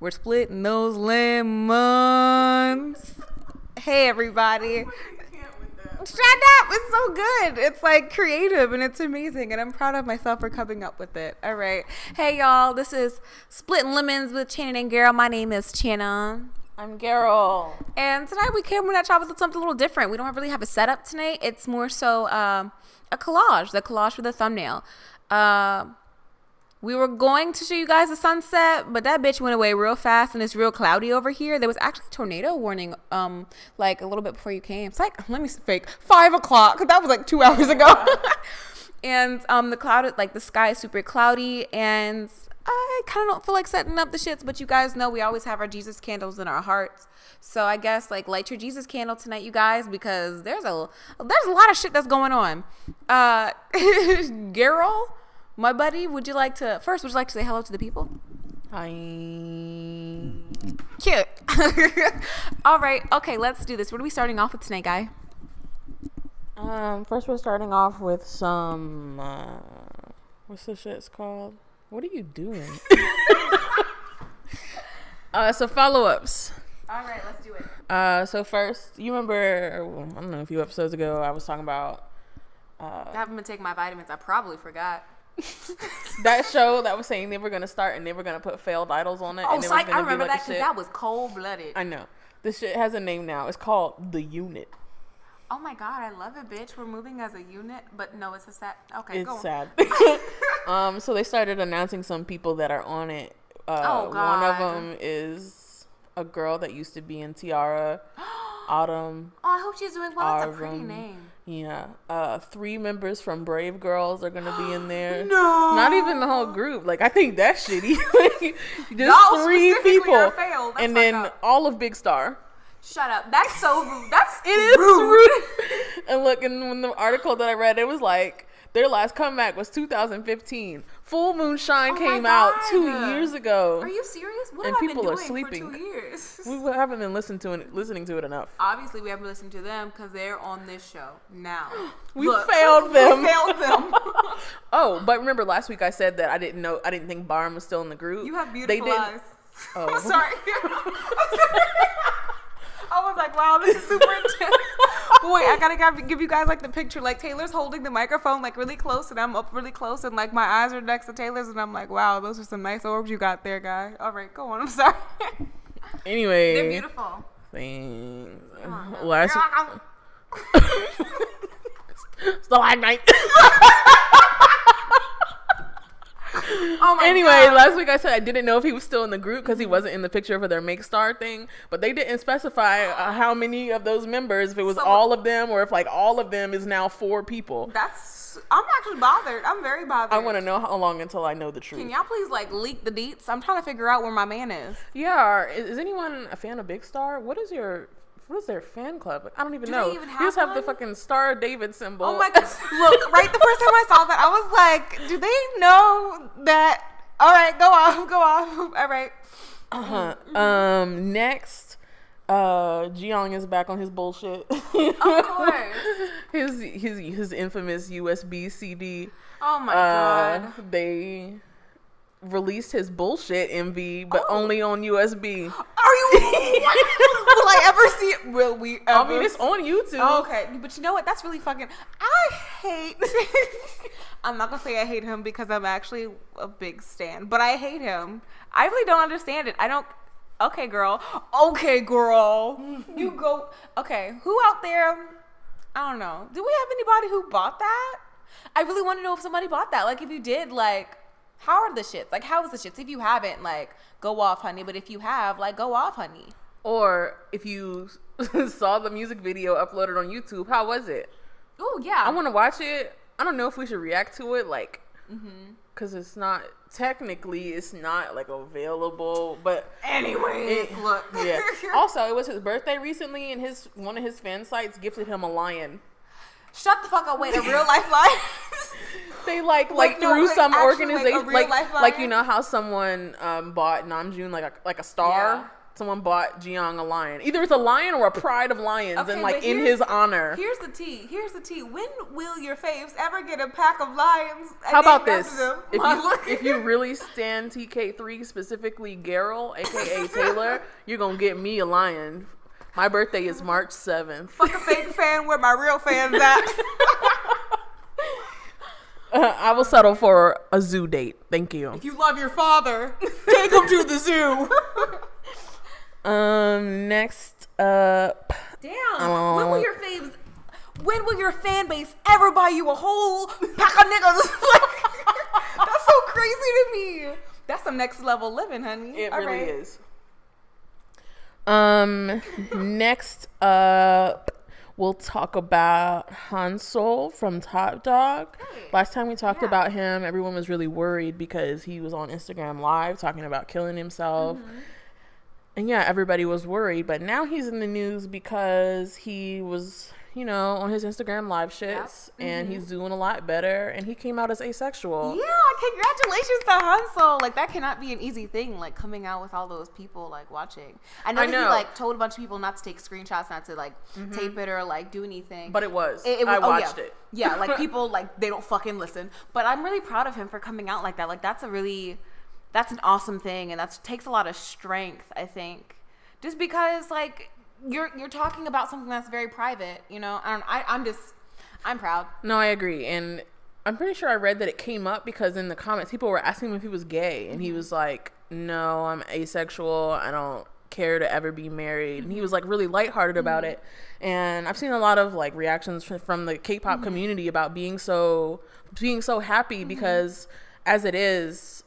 We're splitting those lemons. Hey, everybody. Shut up. It's so good. It's like creative and it's amazing. And I'm proud of myself for coming up with it. All right. Hey, y'all. This is Splitting Lemons with Channon&Garol. My name is Channon. I'm Garol. And tonight we came at y'all with something a little different. We don't really have a setup tonight. It's more so a collage. The collage for the thumbnail. We were going to show you guys the sunset, but that bitch went away real fast and it's real cloudy over here. There was actually a tornado warning like a little bit before you came. It's like, let me fake, 5 o'clock. That was like 2 hours ago. And the cloud, like the sky is super cloudy and I kind of don't feel like setting up the shits, but you guys know we always have our Jesus candles in our hearts. So I guess like light your Jesus candle tonight, you guys, because there's a lot of shit that's going on. Garol, my buddy, would you like to say hello to the people? Hi. Cute. All right. Okay, let's do this. What are we starting off with tonight, guy? First we're starting off with some, what's the shit's called? What are you doing? So follow-ups. All right, let's do it. So first, you remember, I don't know, a few episodes ago, I was talking about, I haven't been taking my vitamins. I probably forgot. that show that was saying they were going to start and they were going to put failed idols on it. Oh, and I remember that because that was cold-blooded. I know. This shit has a name now. It's called The Unit. Oh my God, I love it, bitch. We're moving as a unit, but no, it's a sad. Okay, it's go on. sad. So they started announcing some people that are on it. Oh God. One of them is a girl that used to be in Tiara, Autumn. Oh, I hope she's doing well. That's a pretty name. Yeah. 3 members from Brave Girls are gonna be in there. No. Not even the whole group. Like I think that's shitty. Just 3 people. And then all of Big Star. Shut up. That's so rude. It is rude. And look, and when the article that I read, it was like their last comeback was 2015. Full Moon Shine came out 2 years ago. Are you serious? What and have people I been are doing sleeping. for 2 years? We haven't been listening to it enough. Obviously, we haven't listened to them because they're on this show now. We failed them. Oh, but remember last week I said that I didn't think Barn was still in the group. You have beautiful eyes. Oh, I'm sorry. I was like, wow, this is super intense. Boy, I gotta give you guys like the picture. Like Taylor's holding the microphone like really close and I'm up really close and like my eyes are next to Taylor's and I'm like, wow, those are some nice orbs you got there, guy. All right, go on. I'm sorry. Anyway. They're beautiful. Thanks. Oh, no. Last it's the live night. Oh my anyway, God. Last week I said I didn't know if he was still in the group because he wasn't in the picture for their Make Star thing, but they didn't specify how many of those members, if it was all of them or if like all of them is now 4 people. I'm actually bothered. I'm very bothered. I want to know how long until I know the truth. Can y'all please like leak the deets? I'm trying to figure out where my man is. Yeah, is anyone a fan of Big Star? What is their fan club? I don't even know. They even have you just have one? the fucking Star David symbol. Oh my God. Look, right the first time I saw that, I was like, do they know that? All right, go off. All right. Next, Jeong is back on his bullshit. Of course. his infamous USB CD. Oh my God. They released his bullshit MV, but only on USB. Are you? Will I ever see it? Will we ever? I mean, it's on YouTube. Oh, okay, but you know what? That's really fucking. I hate. I'm not gonna say I hate him because I'm actually a big stan, but I hate him. I really don't understand it. I don't. Okay, girl. You go. Okay, who out there? I don't know. Do we have anybody who bought that? I really want to know if somebody bought that. Like, if you did, like. How are the shits? Like, how was the shits? If you haven't, like, go off, honey. But if you have, like, go off, honey. Or if you saw the music video uploaded on YouTube, how was it? Oh, yeah. I want to watch it. I don't know if we should react to it, like, because it's not like available. But anyway, look. Yeah. Also, it was his birthday recently, and one of his fan sites gifted him a lion. Shut the fuck up! Wait, a real life lion? They through some organization, like you know how someone bought Namjoon like a star. Someone bought Jiyoung a lion. Either it's a lion or a pride of lions, Okay, and like but in his honor. Here's the tea. When will your faves ever get a pack of lions? How about this? Them? If you really stand TK3, specifically Garol, aka Taylor, you're gonna get me a lion. My birthday is March 7th. Fuck a fake fan, where my real fans at? I will settle for a zoo date. Thank you. If you love your father, take him to the zoo. Next up. Damn. When will your fan base ever buy you a whole pack of niggas? That's so crazy to me. That's some next level living, honey. It really is. Next up, we'll talk about Hansol from Top Dog. Hey. Last time we talked about him, everyone was really worried because he was on Instagram Live talking about killing himself. Mm-hmm. And yeah, everybody was worried, but now he's in the news because he was, on his Instagram Live shits, and he's doing a lot better, and he came out as asexual. Yeah, congratulations to Hansol. Like, that cannot be an easy thing, like, coming out with all those people, like, watching. I know that he, like, told a bunch of people not to take screenshots, not to, like, tape it or, like, do anything. But it was. I watched it. Yeah, like, people, like, they don't fucking listen. But I'm really proud of him for coming out like that. Like, that's an awesome thing, and that takes a lot of strength, I think. Just because, like, you're talking about something that's very private, I'm proud. No, I agree. And I'm pretty sure I read that it came up because in the comments, people were asking him if he was gay, and he was like, no, I'm asexual. I don't care to ever be married. And he was like really lighthearted about it. And I've seen a lot of like reactions from the K-pop community about being so happy because as it is,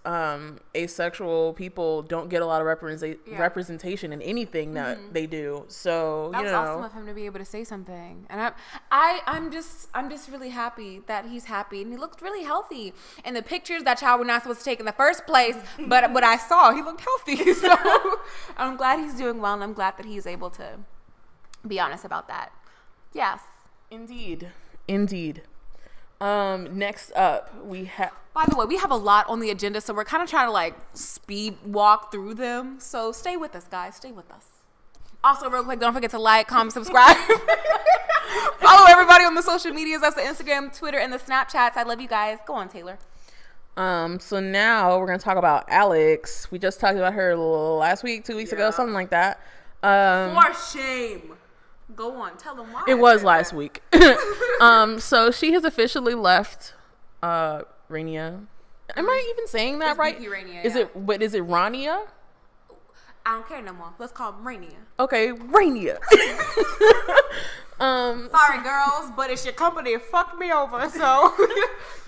asexual people don't get a lot of representation in anything that they do. So that was awesome of him to be able to say something, and I'm just really happy that he's happy, and he looked really healthy in the pictures that y'all were not supposed to take in the first place. But what I saw, he looked healthy. So I'm glad he's doing well, and I'm glad that he's able to be honest about that. Yes, indeed. Next up, we have. By the way, we have a lot on the agenda, so we're kind of trying to like speed walk through them. So stay with us, guys. Stay with us. Also, real quick, don't forget to like, comment, subscribe. Follow everybody on the social medias. That's the Instagram, Twitter, and the Snapchats. I love you guys. Go on, Taylor. So now we're gonna talk about Alex. We just talked about her last week, 2 weeks ago, something like that. For shame. Go on, tell them why. It was last week. So she has officially left Rania. Am I even saying that right? Rania, is it Rania? I don't care no more. Let's call him Rania. Okay, Rania. Sorry, girls, but it's your company. Fuck me over. So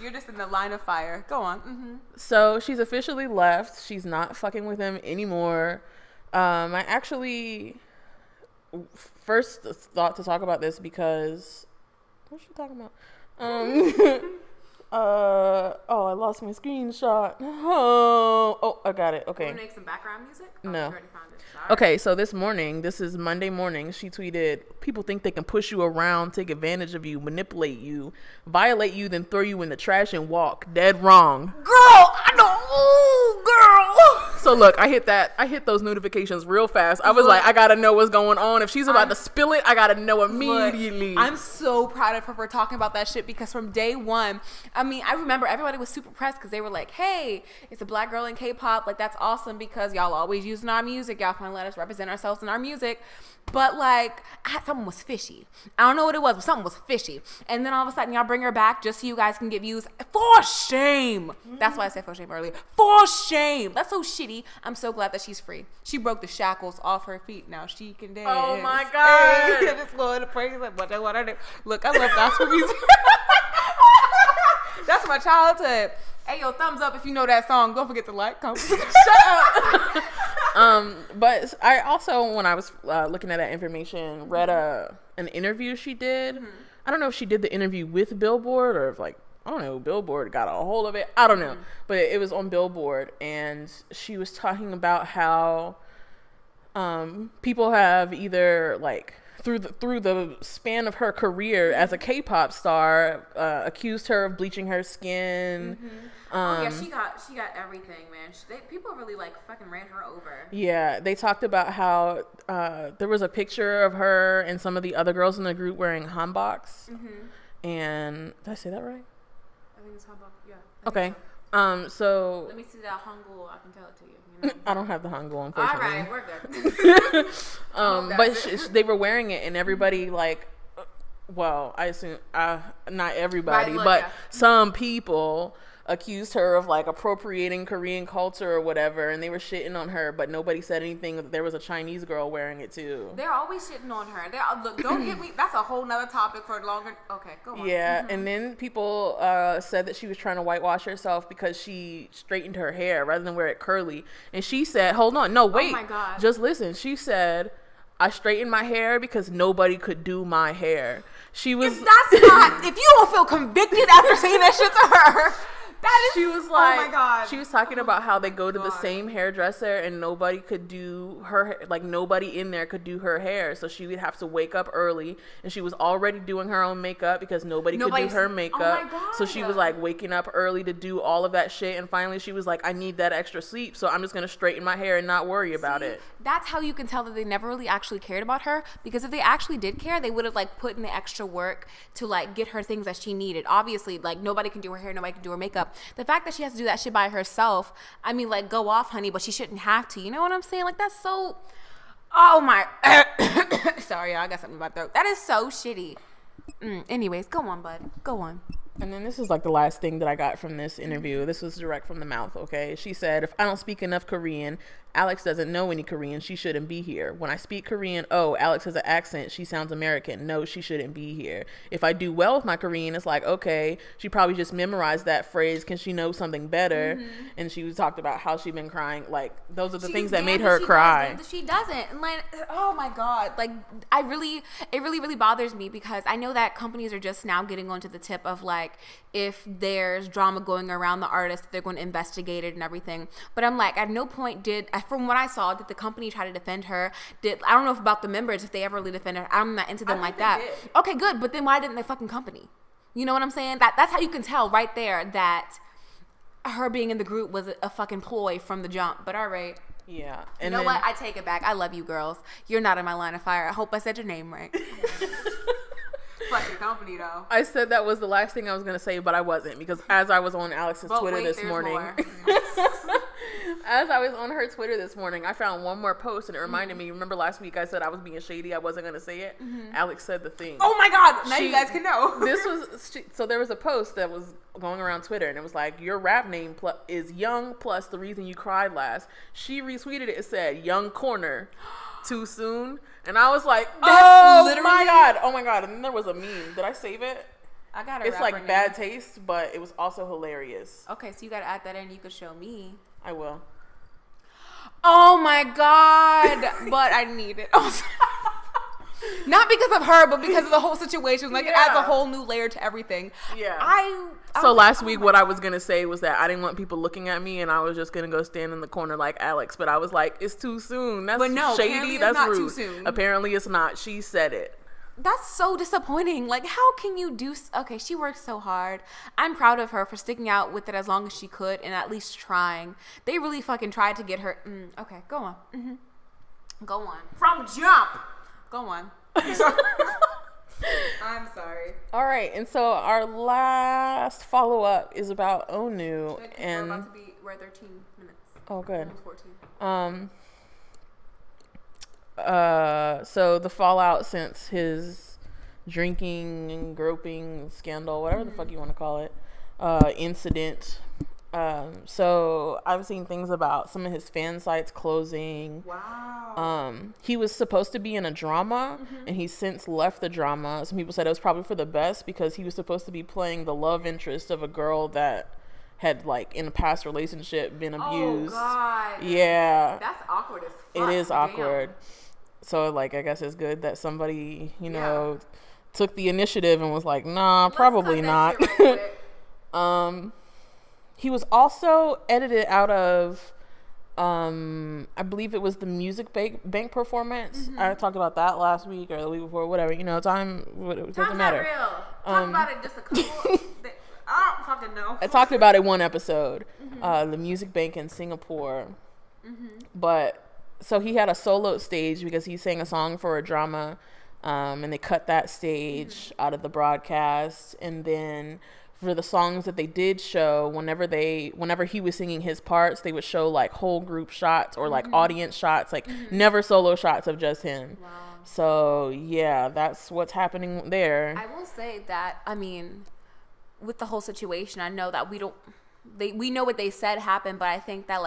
you're just in the line of fire. Go on. So she's officially left. She's not fucking with him anymore. I actually first thought to talk about this because what's she talking about? I lost my screenshot. Oh, I got it. Okay. Want to make some background music? No. You already found it. Sorry. Okay, so this is Monday morning, she tweeted, people think they can push you around, take advantage of you, manipulate you, violate you, then throw you in the trash and walk. Dead wrong. Girl, I know. Ooh, girl. So look, I hit those notifications real fast. I was like, I gotta know what's going on. If she's about to spill it, I gotta know immediately. I'm so proud of her for talking about that shit because from day one, I mean, I remember everybody was super pressed because they were like, hey, it's a black girl in K-pop. Like, that's awesome because y'all always using our music. Y'all finally let us represent ourselves in our music. But like, something was fishy. I don't know what it was, but something was fishy. And then all of a sudden, y'all bring her back just so you guys can get views. For shame. That's why I said for shame earlier. For shame. That's so shitty. I'm so glad that she's free. She broke the shackles off her feet. Now she can dance. Oh my God. Hey, just going to praise like what I do. Look, I love gospel music. That's my childhood. Hey, yo, thumbs up if you know that song. Don't forget to like, comment. Shut up. But I also, when I was looking at that information, read an interview she did. Mm-hmm. I don't know if she did the interview with Billboard or if Billboard got a hold of it. I don't know. But it was on Billboard, and she was talking about how people have either like through the span of her career as a K-pop star, accused her of bleaching her skin. She got everything, man. People really like fucking ran her over. Yeah, they talked about how there was a picture of her and some of the other girls in the group wearing hanboks. And did I say that right? I think it's hanbok. Yeah. Okay. So. So let me see that Hangul. I can tell it to you. I don't have the Hangul, unfortunately. All right, we're good. But they were wearing it, and everybody like, well, I assume not everybody, but some people accused her of like appropriating Korean culture or whatever, and they were shitting on her, but nobody said anything that there was a Chinese girl wearing it too. They're always shitting on her. Look, don't get me. That's a whole nother topic for longer. Okay, go on. Yeah, and then people said that she was trying to whitewash herself because she straightened her hair rather than wear it curly. And she said, hold on, no, wait. Oh my God. Just listen. She said, I straightened my hair because nobody could do my hair. She was... If you don't feel convicted after saying that shit to her... She was like, oh my God. She was talking about how they go to the same hairdresser and nobody could do her, like nobody in there could do her hair. So she would have to wake up early, and she was already doing her own makeup because nobody could do her makeup. Oh my God. So she was like waking up early to do all of that shit. And finally she was like, I need that extra sleep. So I'm just going to straighten my hair and not worry about it. That's how you can tell that they never really actually cared about her, because if they actually did care, they would have like put in the extra work to like get her things that she needed. Obviously, like nobody can do her hair, nobody can do her makeup. The fact that she has to do that shit by herself, I mean, like, go off, honey, but she shouldn't have to. You know what I'm saying? Like, that's so... Oh, my... Sorry, I got something in my throat. That is so shitty. Anyways, go on, bud. Go on. And then this is like the last thing that I got from this interview. This was direct from the mouth, okay? She said, if I don't speak enough Korean, Alex doesn't know any Korean. She shouldn't be here. When I speak Korean, oh, Alex has an accent. She sounds American. No, she shouldn't be here. If I do well with my Korean, it's like, okay, she probably just memorized that phrase. Can she know something better? And she talked about how she'd been crying. Like, those are the things that made her cry. She doesn't. And like, oh my God. Like, it really bothers me, because I know that companies are just now getting onto the tip of like, if there's drama going around the artist, they're going to investigate it and everything. But I'm like, at no point from what I saw, did the company try to defend her? I don't know about the members, if they ever really defend her. I'm not into them like that. Okay, good. But then why didn't the fucking company? You know what I'm saying? That's how you can tell right there that her being in the group was a fucking ploy from the jump. But all right. Yeah. And you know what? I take it back. I love you girls. You're not in my line of fire. I hope I said your name right. Fucking company though. I said that was the last thing I was gonna say, but I wasn't, because as I was on Alex's Twitter this morning, as I was on her Twitter this morning, I found one more post, and it reminded me. Remember last week I said I was being shady, I wasn't gonna say it. Alex said the thing. Oh my God! Now you guys can know. So there was a post that was going around Twitter, and it was like, your rap name is Young plus the reason you cried last. She retweeted it. It said Young Corner. Too soon. And I was like, oh my God. And then there was a meme. Did I save it? I got it. It's like bad taste, but it was also hilarious. Okay, so you got to add that in. You could show me. I will. Oh my God. But I need it. Not because of her, but because of the whole situation. Like, it adds a whole new layer to everything. Yeah. So last week, what I was going to say was that I didn't want people looking at me, and I was just going to go stand in the corner like Alex. But I was like, it's too soon. That's shady. That's rude. Too soon. Apparently it's not. She said it. That's so disappointing. Like, how can you do... Okay, she worked so hard. I'm proud of her for sticking out with it as long as she could and at least trying. They really fucking tried to get her... Okay, go on. Go on. From jump! Go on. I'm sorry. All right, and so our last follow-up is about Onew. And we're at 13 minutes. Oh, good. Almost 14. So the fallout since his drinking and groping scandal, whatever the fuck you want to call it, incident. So I've seen things about some of his fan sites closing. Wow. He was supposed to be in a drama, and he's since left the drama. Some people said it was probably for the best, because he was supposed to be playing the love interest of a girl that had, like, in a past relationship been abused. Oh God. Yeah. That's awkward as fuck. It is awkward. So, like, I guess it's good that somebody, took the initiative and was like, nah, probably not. He was also edited out of I believe it was the music bank performance. I talked about that last week or the week before, whatever. You know, it doesn't matter. Real. Talk about it just a couple. I don't fucking know. I talked about it one episode. The music bank in Singapore. But so he had a solo stage because he sang a song for a drama, and they cut that stage out of the broadcast, and then for the songs that they did show, whenever he was singing his parts, they would show like whole group shots or like audience shots, like never solo shots of just him. Wow. So yeah, that's what's happening there. I will say that, I mean, with the whole situation, I know that we know what they said happened, but I think that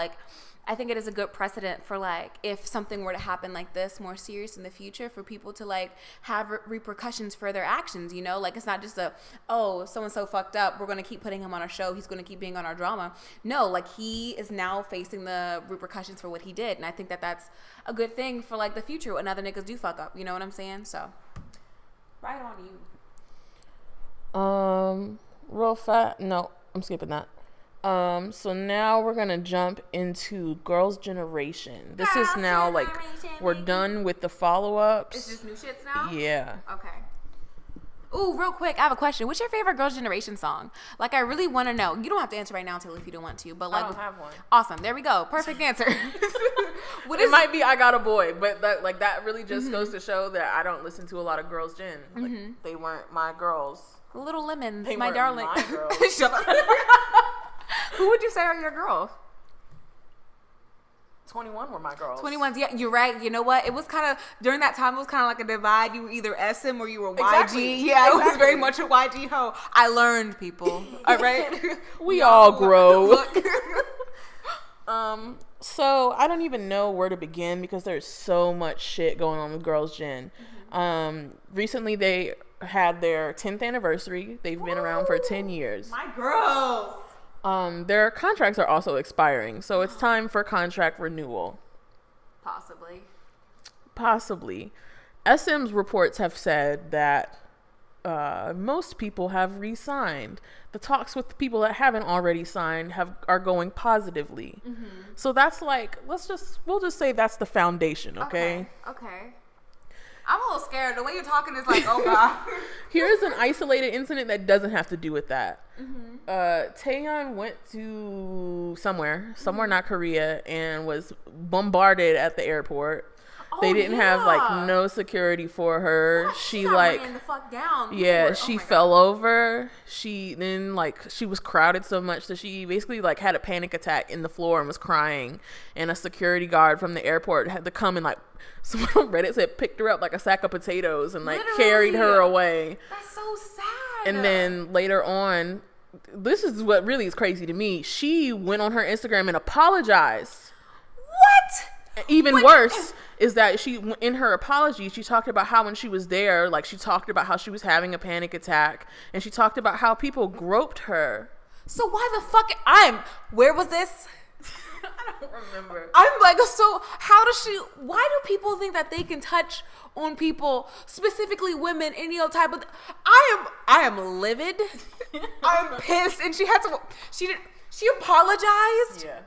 I think it is a good precedent for like if something were to happen like this more serious in the future, for people to like have repercussions for their actions, you know, like it's not just so-and-so fucked up, we're going to keep putting him on our show, he's going to keep being on our drama. No, like he is now facing the repercussions for what he did, and I think that that's a good thing for like the future when other niggas do fuck up, you know what I'm saying? So right on you. Real fat, no, I'm skipping that. So now we're gonna jump into Girls' Generation. This is now like we're done with the follow-ups. It's just new shits now? Yeah. Okay. Ooh, real quick, I have a question. What's your favorite Girls' Generation song? Like, I really want to know. You don't have to answer right now, Taylor, if you don't want to. But like, I don't have one. Awesome. There we go. Perfect answer. It might be I Got a Boy, but that really just goes to show that I don't listen to a lot of Girls' Gen. Like, they weren't my girls. Little Lemons, They my weren't darling. my girls. Shut up. Who would you say are your girls? 21 were my girls. 21's, yeah, you're right. You know what? It was kind of, during that time, it was kind of like a divide. You were either SM or you were YG. Exactly. Yeah, Exactly. it was very much a YG hoe. I learned, people. All right? We all grow. Look. So I don't even know where to begin because there's so much shit going on with Girls' Gen. Recently they had their 10th anniversary. They've been around for 10 years. My girls. Their contracts are also expiring, so it's time for contract renewal. Possibly. SM's reports have said that most people have re-signed. The talks with the people that haven't already signed are going positively. So that's like, we'll just say that's the foundation, okay? Okay. I'm a little scared. The way you're talking is like, oh God. Here's an isolated incident that doesn't have to do with that. Taeyeon went to somewhere not Korea, and was bombarded at the airport. They didn't have like no security for her. What? She got like ran the fuck down. yeah, she fell over. She was crowded so much that she basically like had a panic attack in the floor and was crying. And a security guard from the airport had to come and like, someone on Reddit said picked her up like a sack of potatoes and like Literally. carried her away. That's so sad. And then later on, this is what really is crazy to me. She went on her Instagram and apologized. What? Even worse is that in her apology, she talked about how when she was there, like she talked about how she was having a panic attack, and she talked about how people groped her. So why the fuck? Where was this? I don't remember. I'm like, so how does why do people think that they can touch on people, specifically women, any old type of, I am livid. I'm pissed. And she apologized. Yeah.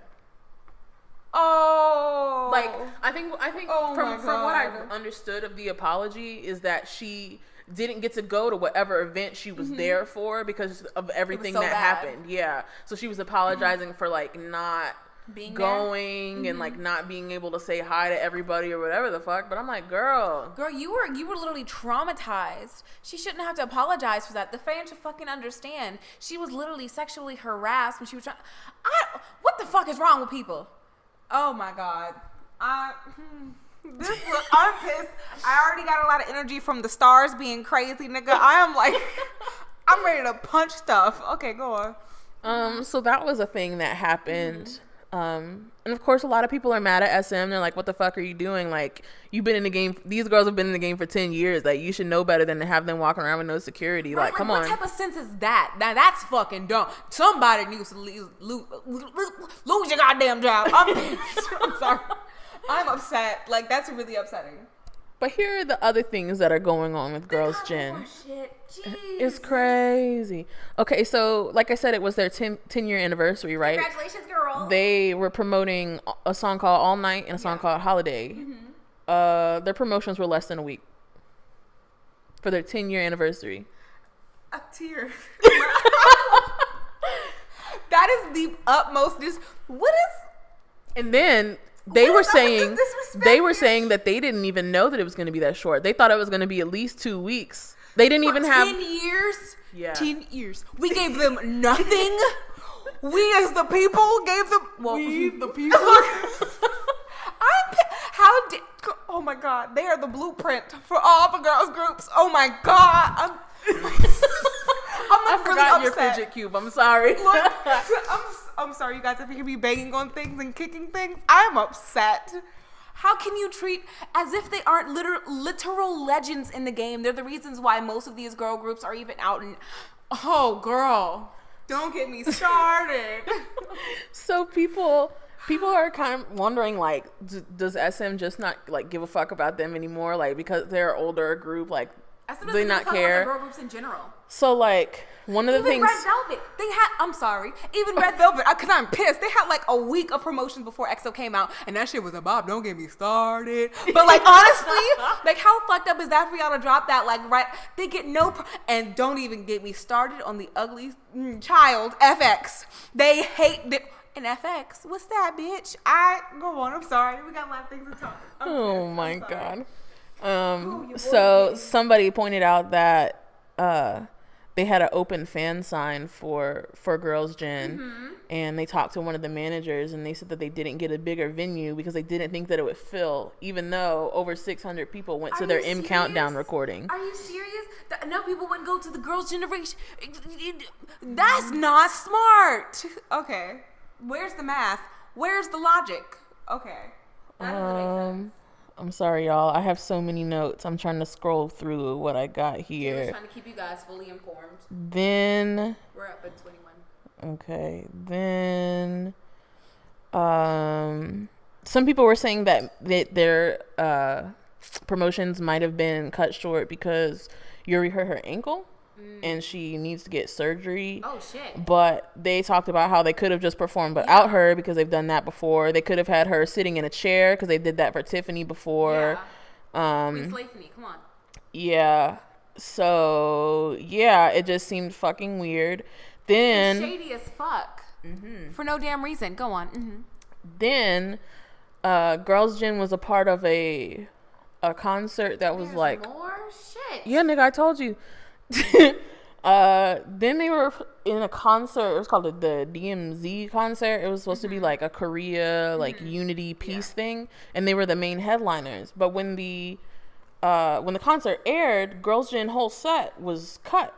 Oh. Like, I think Oh from what I God. understood of the apology is that she didn't get to go to whatever event she was there for because of everything so that bad. happened. Yeah. So she was apologizing for like not Being going and like not being able to say hi to everybody or whatever the fuck. But I'm like, girl, you were literally traumatized. She shouldn't have to apologize for that. The fans should fucking understand. She was literally sexually harassed when she was trying. What the fuck is wrong with people? Oh my God. I'm pissed. I already got a lot of energy from the stars being crazy, nigga. I am like, I'm ready to punch stuff. Okay, go on. So that was a thing that happened. And of course, a lot of people are mad at SM. They're like, what the fuck are you doing? Like, you've been in the game. These girls have been in the game for 10 years. Like, you should know better than to have them walking around with no security. Right, like, come on. What type of sense is that? Now, that's fucking dumb. Somebody needs to lose your goddamn job. I'm pissed. I'm sorry. I'm upset. Like, that's really upsetting. But here are the other things that are going on with Girls' Gen. It's crazy. Okay, so like I said, it was their 10-year anniversary, right? Congratulations, girl. They were promoting a song called All Night and a song called Holiday. Their promotions were less than a week for their 10-year anniversary. A tear. That is the utmost. What is? And then they were saying that they didn't even know that it was going to be that short. They thought it was going to be at least 2 weeks. They didn't even have 10 years. Yeah, 10 years. We gave them nothing. We as the people gave them. Well, we the people. Oh my God, they are the blueprint for all the girls groups. Oh my God, I'm I really forgot your upset. fidget cube. I'm sorry. Look, I'm sorry, you guys. If you can be banging on things and kicking things, I'm upset. How can you treat as if they aren't literal legends in the game? They're the reasons why most of these girl groups are even out. And oh, girl, don't get me started. So people are kind of wondering, like, does SM just not like give a fuck about them anymore? Like, because they're an older group, like, they not care. About the girl groups in general. So like one of the things. Red Velvet, they had. I'm sorry, even Red Velvet. Cause I'm pissed. They had like a week of promotions before EXO came out, and that shit was a bop. Don't get me started. But like honestly, like how fucked up is that for y'all to drop that? Like right, they get and don't even get me started on the ugly child FX. They hate the. And FX, what's that, bitch? Go on. I'm sorry. We got a lot of things to talk. Oh my God. So somebody pointed out that they had an open fan sign for Girls' Gen, and they talked to one of the managers, and they said that they didn't get a bigger venue because they didn't think that it would fill, even though over 600 people went to their M Countdown recording. Are you serious? Enough people wouldn't go to the Girls' Generation. That's not smart. Okay. Where's the math? Where's the logic? Okay. That doesn't make sense. I'm sorry, y'all. I have so many notes. I'm trying to scroll through what I got here. We're trying to keep you guys fully informed. Then we're up at 21. Okay. Then some people were saying that their promotions might have been cut short because Yuri hurt her ankle. And she needs to get surgery. Oh shit! But they talked about how they could have just performed without her because they've done that before. They could have had her sitting in a chair because they did that for Tiffany before. Tiffany, come on. Yeah. So yeah, it just seemed fucking weird. Then it's shady as fuck for no damn reason. Go on. Then, Girls' Gen was a part of a concert that was like more shit. Yeah, nigga, I told you. Then they were in a concert. It was called the DMZ concert. It was supposed to be like a Korea like unity peace thing, and they were the main headliners. But when the concert aired, Girls' Gen whole set was cut.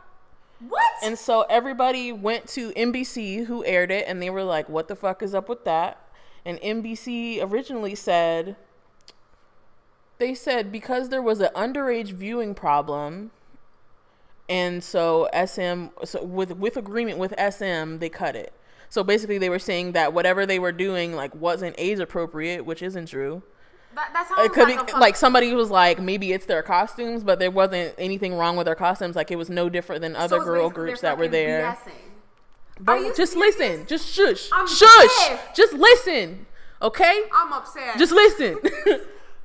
What? And so everybody went to NBC, who aired it, and they were like, "What the fuck is up with that?" And NBC originally said because there was an underage viewing problem. And so with agreement with SM, they cut it. So basically they were saying that whatever they were doing like wasn't age appropriate, which isn't true. That's it could be like somebody was like, maybe it's their costumes, but there wasn't anything wrong with their costumes. Like it was no different than other girl groups that were there. But just listen, just shush, just listen. Okay? I'm upset. Just listen.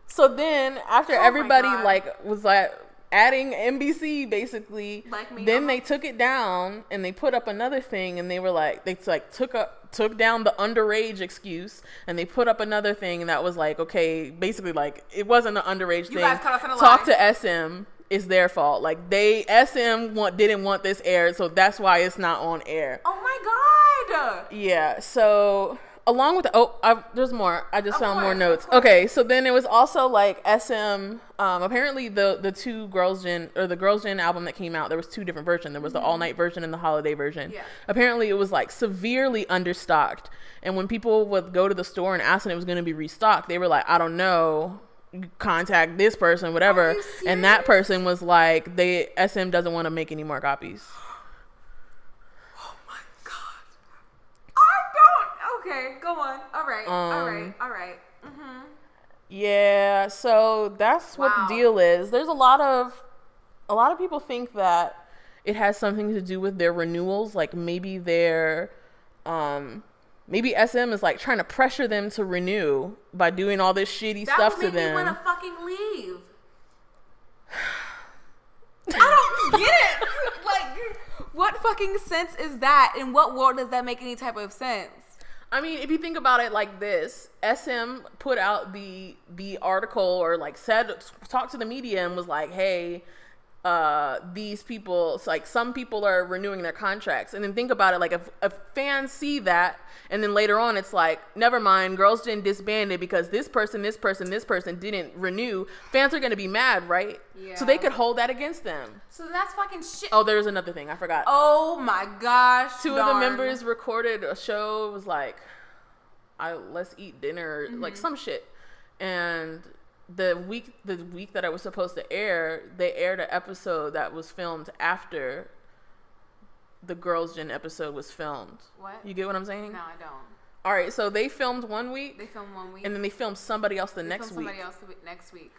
So then after everybody like was like adding NBC basically, then they took it down and they put up another thing, and they were like, they like took down the underage excuse, and they put up another thing, and that was like, okay, basically like it wasn't an underage thing. Guys cut us in a Talk lie. to SM. It's their fault. Like SM didn't want this aired, so that's why it's not on air. Oh my God. Yeah. So along with there's more. I just found more notes. Okay, so then it was also like SM. Apparently the two Girls' Gen or the Girls' Gen album that came out, there was two different versions. There was the all night version and the holiday version. Yeah. Apparently it was like severely understocked, and when people would go to the store and ask when it was going to be restocked, they were like, I don't know. Contact this person, whatever. And that person was like, SM doesn't want to make any more copies. Okay, go on. All right. Yeah, so that's what the deal is. There's a lot of people think that it has something to do with their renewals. Like maybe maybe SM is like trying to pressure them to renew by doing all this shitty stuff to them. That would make me want to fucking leave. I don't get it. Like, what fucking sense is that? In what world does that make any type of sense? I mean, if you think about it like this, SM put out the article or like talked to the media and was like, hey, these people, like some people are renewing their contracts. And then think about it, like if fans see that and then later on it's like, never mind, Girls' Gen disbanded because this person didn't renew, fans are going to be mad, right? Yeah. So they could hold that against them. So that's fucking shit. Oh, there's another thing I forgot. Oh my gosh. Two of the members recorded a show. It was like, let's eat dinner, like some shit. And the week that I was supposed to air, they aired an episode that was filmed after the Girls' Gen episode was filmed. What? You get what I'm saying? No, I don't. All right, so they filmed 1 week. And then they filmed somebody else next week. Next week.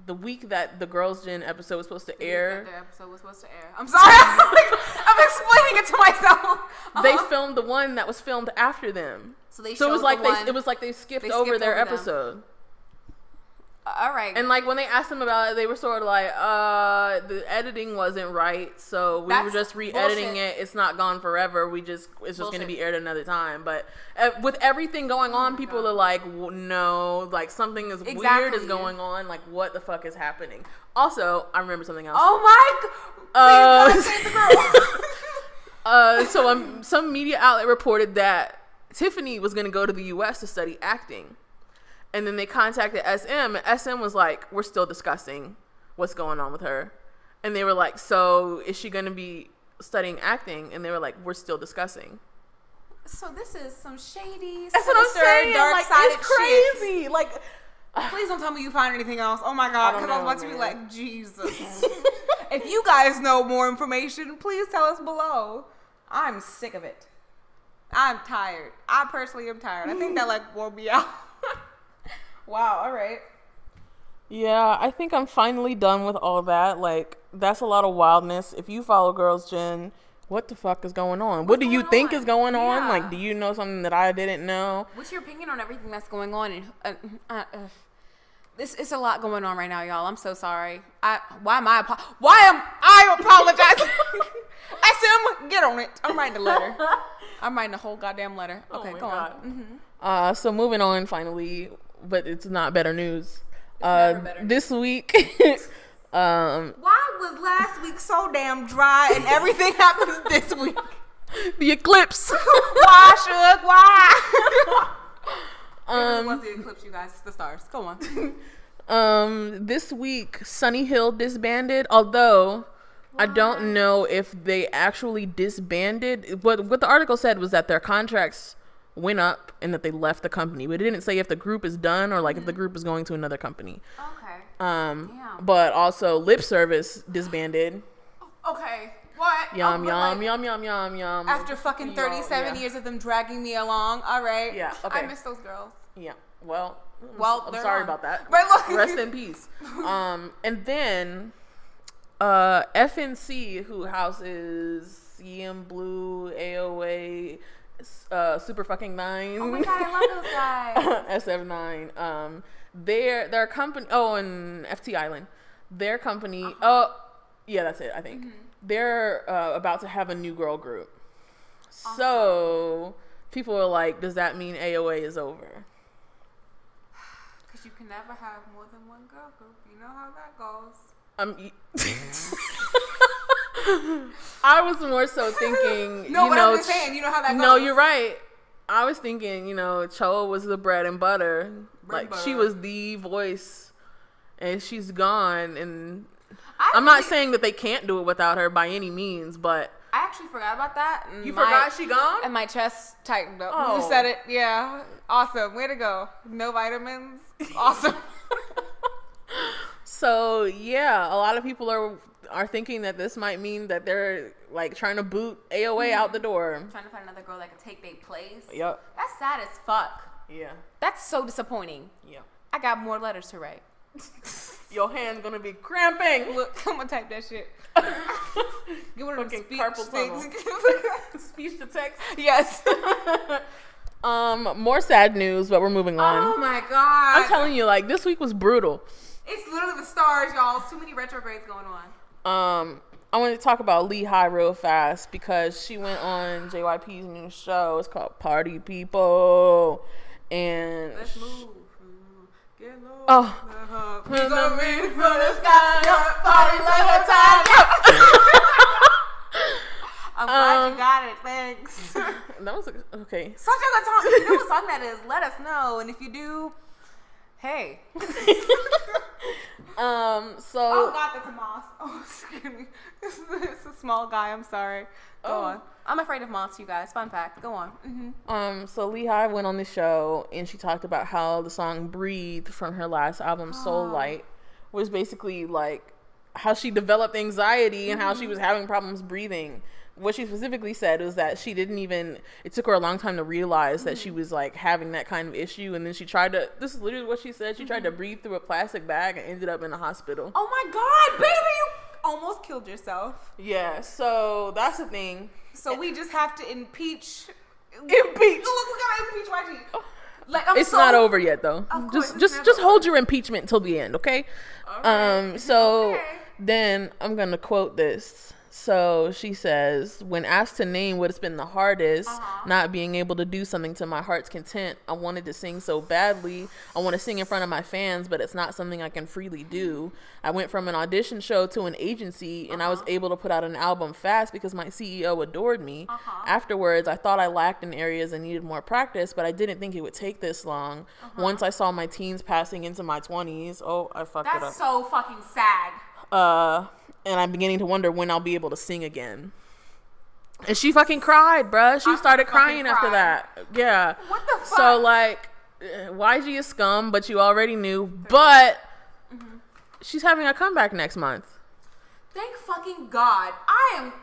The week that the Girls' Gen episode was supposed to air. The episode was supposed to air. I'm sorry. I'm explaining it to myself. They filmed the one that was filmed after them. So it was like they skipped over their episode. All right. And like when they asked them about it, they were sort of like, the editing wasn't right, so we were just re-editing it. It's not gone forever. It's just going to be aired another time. But with everything going on, people are like, no, like something is weird is going on. Like what the fuck is happening? Also, I remember something else. Oh my God! So some media outlet reported that Tiffany was going to go to the U.S. to study acting. And then they contacted SM, and SM was like, we're still discussing what's going on with her. And they were like, so is she going to be studying acting? And they were like, we're still discussing. So this is some shady, that's what I'm saying. Dark-sided it's crazy. Shit. Like, please don't tell me you find anything else. Oh my God, because I was about to be like, Jesus. If you guys know more information, please tell us below. I'm sick of it. I'm tired. I personally am tired. I think that like wore me out. Wow, all right. Yeah, I think I'm finally done with all that. Like, that's a lot of wildness. If you follow Girls' Gen, what the fuck is going on? What do you think is going on? Like, do you know something that I didn't know? What's your opinion on everything that's going on? And this is a lot going on right now, y'all. I'm so sorry. Why am I apologizing? SM, get on it. I'm writing a letter. I'm writing a whole goddamn letter. Okay, go on. So moving on finally, but it's not better news. This week, why was last week so damn dry and everything happens this week? The eclipse. Why, Suge? Why? It was the eclipse, you guys. It's the stars. Go on. This week, Sunny Hill disbanded, although I don't know if they actually disbanded. What the article said was that their contracts went up and that they left the company, but it didn't say if the group is done or like if the group is going to another company. Okay. But also Lip Service disbanded. Okay. What? Yum. After fucking 37 years of them dragging me along. All right. Yeah. Okay. I miss those girls. Yeah. Well, I'm sorry gone. about that. Right, look. Rest in peace. And then FNC, who houses CM Blue, AOA, Super fucking 9. Oh my God, I love those guys. SF9. Their company. Oh, and FT Island. Their company. Yeah, that's it. I think they're about to have a new girl group. Awesome. So people are like, "Does that mean AOA is over?" Because you can never have more than one girl group. You know how that goes. I was more so thinking, no, I'm just saying, you know how that goes. No, you're right. I was thinking, Cho was the bread and butter. She was the voice, and she's gone. And I'm not saying that they can't do it without her by any means, but I actually forgot about that. You forgot she gone? And my chest tightened up. Oh. You said it. Yeah. Awesome. Way to go. No vitamins. Awesome. So yeah, a lot of people are thinking that this might mean that they're like trying to boot AOA out the door. Trying to find another girl that can take their place. Yep. That's sad as fuck. Yeah. That's so disappointing. Yeah. I got more letters to write. Your hand's gonna be cramping. Look, I'm gonna type that shit. Give one of them speech things. Speech to text. Yes. More sad news, but we're moving on. Oh my god. I'm telling you, like, this week was brutal. It's literally the stars, y'all. It's too many retrogrades going on. I want to talk about Lehigh real fast because she went on JYP's new show. It's called Party People. And let's move. Get low. Oh. We're gonna reach for the sky. Party like a time. I'm glad you got it. Thanks. That was okay. Such a good song. If you know what song that is, let us know. And if you do, hey. So. Oh God, that's a moth. Oh, excuse me. It's a small guy. I'm sorry. Go on. I'm afraid of moths, you guys. Fun fact. Go on. Mm-hmm. So Lehigh went on the show and she talked about how the song "Breathe" from her last album, Soul Light, was basically like how she developed anxiety and how she was having problems breathing. What she specifically said was that she didn't even, it took her a long time to realize that she was like having that kind of issue. And then she tried to, this is literally what she said, she tried to breathe through a plastic bag and ended up in the hospital. Oh my God, baby, you almost killed yourself. Yeah, so that's the thing. So we just have to impeach. Look at impeach YG. Like, it's not over yet though. Just hold your impeachment until the end, okay? Then I'm gonna quote this. So she says, when asked to name what's been the hardest, not being able to do something to my heart's content. I wanted to sing so badly. I want to sing in front of my fans, but it's not something I can freely do. I went from an audition show to an agency, and I was able to put out an album fast because my CEO adored me. Afterwards, I thought I lacked in areas and needed more practice, but I didn't think it would take this long. Once I saw my teens passing into my 20s, I fucked it up. That's so fucking sad. And I'm beginning to wonder when I'll be able to sing again. And she fucking cried, bruh. She started crying after that. Yeah. What the fuck? So, like, YG is scum, but you already knew. But she's having a comeback next month. Thank fucking God. I'm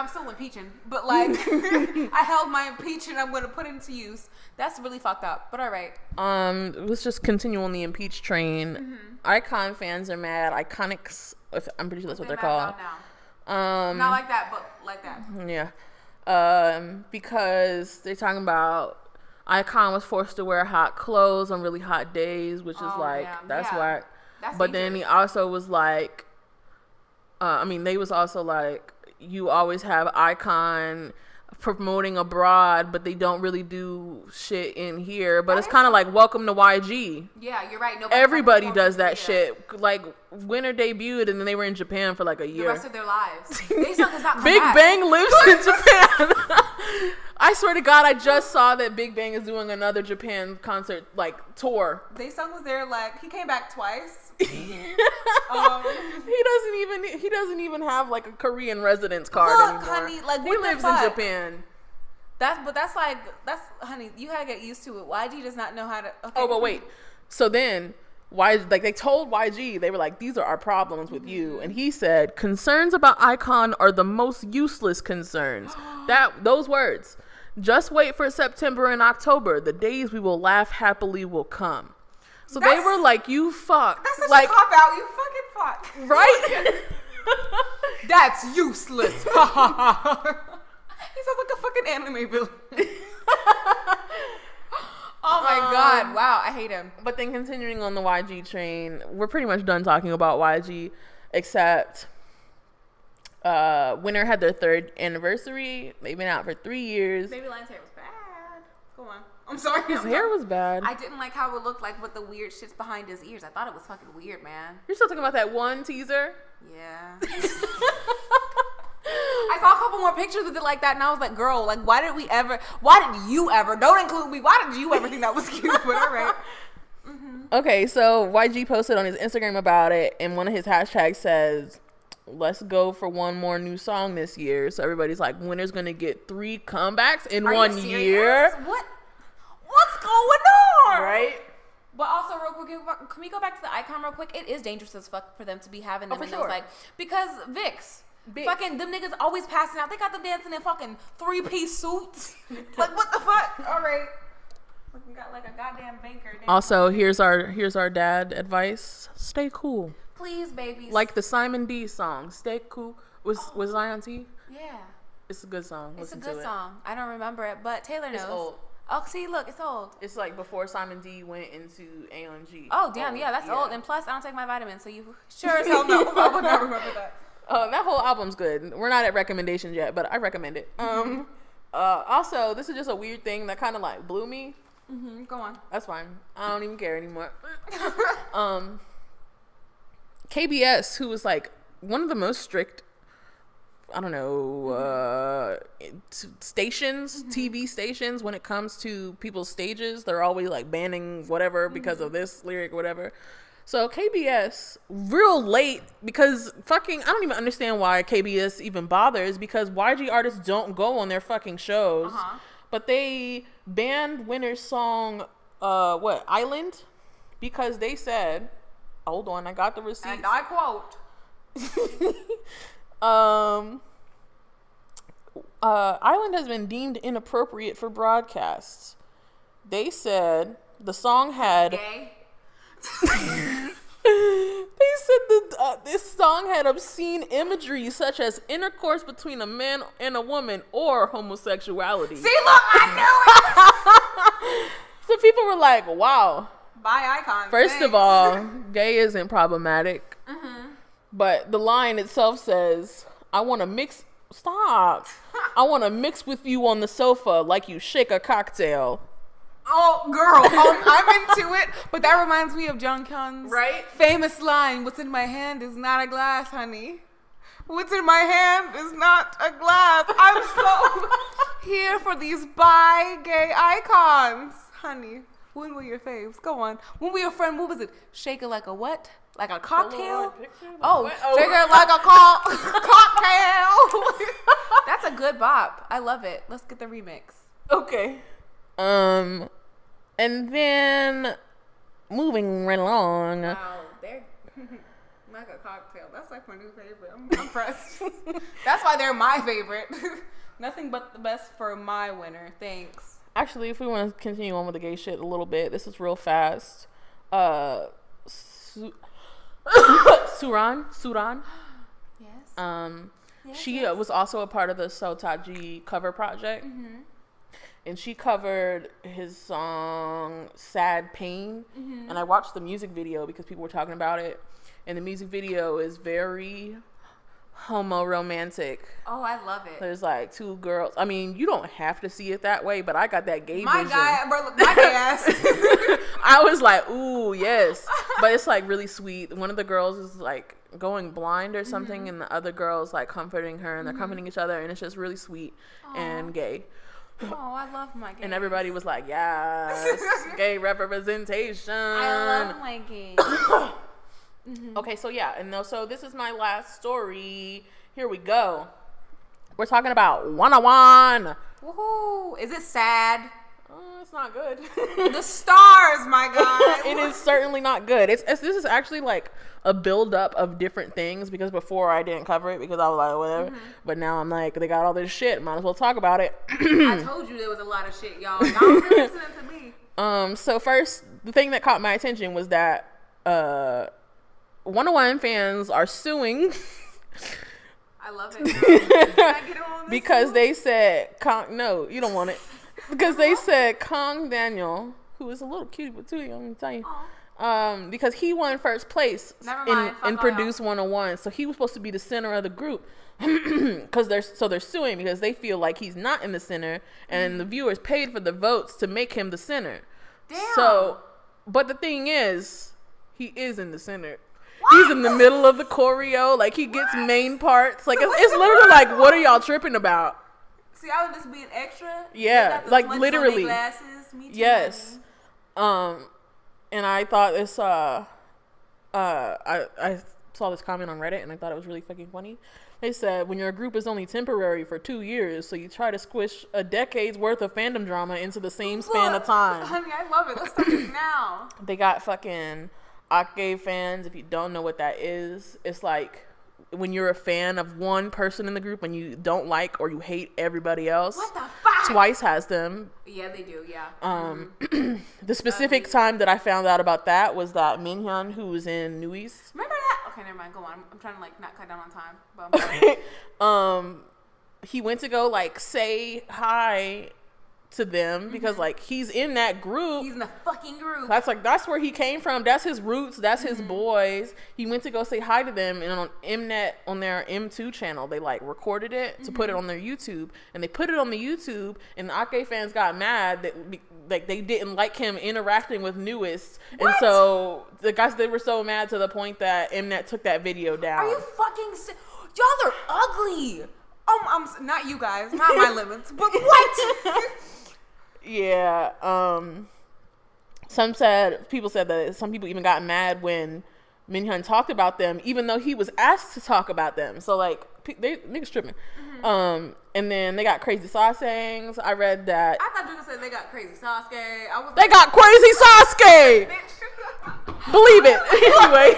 still impeaching. But, like, I held my impeachment. I'm going to put it into use. That's really fucked up. But all right. Let's just continue on the impeach train. Icon fans are mad. Iconics, I'm pretty sure that's what they're called. Not like that, but like that. Yeah. Because they're talking about Icon was forced to wear hot clothes on really hot days, which is why. That's but then he also was like, they was also like, you always have Icon promoting abroad, but they don't really do shit in here. But it's kind of like welcome to YG. Yeah, you're right. Everybody does that shit. Like Winter debuted and then they were in Japan for like a year. The rest of their lives. They still does not come Big back. Bang lives in Japan. I swear to God, I just saw that Big Bang is doing another Japan concert like tour. Daesung was there, like he came back twice. He doesn't even have like a Korean residence card anymore. Honey, like he lives in Japan. That's honey, you gotta get used to it. YG does not know how to. Okay. Oh, but wait. So then they told YG, they were like, these are our problems with you, and he said, concerns about Icon are the most useless concerns. Those words. Just wait for September and October. The days we will laugh happily will come. So they were like, you fuck. That's such like, a cop out. You fucking fuck. Right? That's useless. He sounds like a fucking anime villain. Oh my God. Wow. I hate him. But then continuing on the YG train, we're pretty much done talking about YG, except Winter had their 3rd anniversary. They've been out for 3 years. Baby Lion's hair was bad. Go on. I'm sorry. His hair was bad. I didn't like how it looked like with the weird shits behind his ears. I thought it was fucking weird, man. You're still talking about that one teaser? Yeah. I saw a couple more pictures with it like that, and I was like, girl, like, why did you ever, don't include me, why did you ever think that was cute? But all right. Okay, so YG posted on his Instagram about it, and one of his hashtags says, let's go for one more new song this year. So everybody's like, Winter's gonna get 3 comebacks in 1 year. What's going on? Right? But also, real quick, can we go back to the Icon real quick? It is dangerous as fuck for them to be having them in those, like, because Vicks. Fucking them niggas always passing out. They got them dancing in fucking 3-piece suits. Like, what the fuck? All right. We got like a goddamn banker. Also, here's our dad advice: stay cool. Please, babies. Like the Simon D song, "Stay Cool." Was Zion T? Yeah. It's a good song. It's a good song. I don't remember it, but Taylor knows. It's old. Oh, see, look, it's old. It's like before Simon D went into A&G. Oh, damn, yeah, that's old. And plus, I don't take my vitamins, so you sure as hell know. I would not remember that. That whole album's good. We're not at recommendations yet, but I recommend it. Also, this is just a weird thing that kind of like blew me. Go on. That's fine. I don't even care anymore. KBS, who was like one of the most strict, I don't know, stations, TV stations when it comes to people's stages. They're always like banning whatever because of this lyric or whatever. So KBS, real late, because fucking, I don't even understand why KBS even bothers, because YG artists don't go on their fucking shows. But they banned Winner's song, Island, because they said, hold on, I got the receipt. And I quote. Island has been deemed inappropriate for broadcasts. They said the song had... Gay? They said this song had obscene imagery such as intercourse between a man and a woman or homosexuality. See, look, I knew it! So people were like, wow. Bye, icon. First of all, gay isn't problematic. But the line itself says, I want to mix... Stop. I want to mix with you on the sofa like you shake a cocktail. Oh, girl, I'm into it. But that reminds me of Jung Kyun's famous line, what's in my hand is not a glass, honey. What's in my hand is not a glass. I'm so here for these bi-gay icons. Honey, when were your faves? Go on. When were your friend, what was it? Shake it like a what? Like a cocktail? Oh, shake it like a cocktail. That's a good bop. I love it. Let's get the remix. Okay. And then moving right along. Wow, they're like a cocktail. That's like my new favorite. I'm impressed. That's why they're my favorite. Nothing but the best for my winner. Thanks. Actually, if we want to continue on with the gay shit a little bit, this is real fast. Suran. Yes. She was also a part of the Sotaji cover project. And she covered his song Sad Pain. And I watched the music video because people were talking about it. And the music video is very homo-romantic. Oh, I love it. There's like two girls. I mean, you don't have to see it that way, but I got that gay my vision. My gay ass. I was like, ooh, yes. But it's like really sweet. One of the girls is like going blind or something, and the other girl's like comforting her, and they're comforting each other, and it's just really sweet and gay. Oh, I love my gay. And everybody was like, yes, gay representation. I love my gay. Okay, so yeah, and so this is my last story. Here we go. We're talking about One. Woohoo! Is it sad? It's not good. The stars, my God. It is certainly not good. This is actually like a buildup of different things, because before I didn't cover it because I was like, whatever. But now I'm like, they got all this shit. Might as well talk about it. I told you there was a lot of shit, y'all. Y'all were listening to me. So first, the thing that caught my attention was that 101 fans are suing. I love it. Can I get on this because too? they said, no, you don't want it. Because they said Kong Daniel, who is a little cutie but too young, I'm telling you, because he won first place in Produce 101, so he was supposed to be the center of the group. Because they're suing because they feel like he's not in the center, and the viewers paid for the votes to make him the center. Damn. So, but the thing is, he is in the center. What? He's in the middle of the choreo. Like, he gets main parts. Like, it's literally like, what are y'all tripping about? See, I was just being extra. Yeah, like literally. Glasses. Me too, yes. And I thought this. I saw this comment on Reddit, and I thought it was really fucking funny. They said, when your group is only temporary for 2 years, so you try to squish a decade's worth of fandom drama into the same span of time. Honey, I love it. Let's start it now. They got fucking Akge fans. If you don't know what that is, it's like when you're a fan of one person in the group and you don't like or you hate everybody else. What the fuck? Twice has them. Yeah, they do. Yeah. The specific time that I found out about that was that Minhyun, who was in New East. Remember that? Okay, never mind. Go on. I'm trying to like not cut down on time. But He went to go like say hi to them because like he's in that group. He's in the fucking group. That's where he came from. That's his roots. That's his boys. He went to go say hi to them, and on Mnet, on their M2 channel, they like recorded it to put it on their YouTube, and they put it on the YouTube, and the Ake fans got mad that like they didn't like him interacting with Newest, and so the guys, they were so mad to the point that Mnet took that video down. Are you fucking y'all are ugly. I'm not you guys, not my limits, but what? Yeah, people said that some people even got mad when Minhyun talked about them, even though he was asked to talk about them. So like, niggas tripping. And then they got crazy Sasaengs. I read that. I thought you were gonna say they got crazy Sasuke. They got crazy Sasuke. Believe it. Anyway.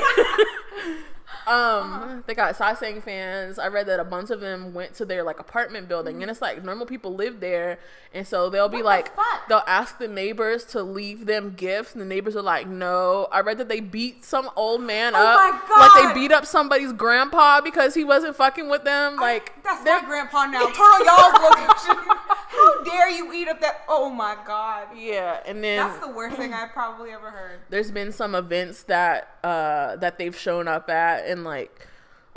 They got Sasaeng fans. I read that a bunch of them went to their like apartment building, and it's like normal people live there, and so they'll be they'll ask the neighbors to leave them gifts, and the neighbors are like, no. I read that they beat some old man up. My God. Like they beat up somebody's grandpa because he wasn't fucking with them. That's my grandpa now. Turn on y'all's location. How dare you eat up that? Oh my God. Yeah, and then that's the worst thing I've probably ever heard. There's been some events that they've shown up at, and like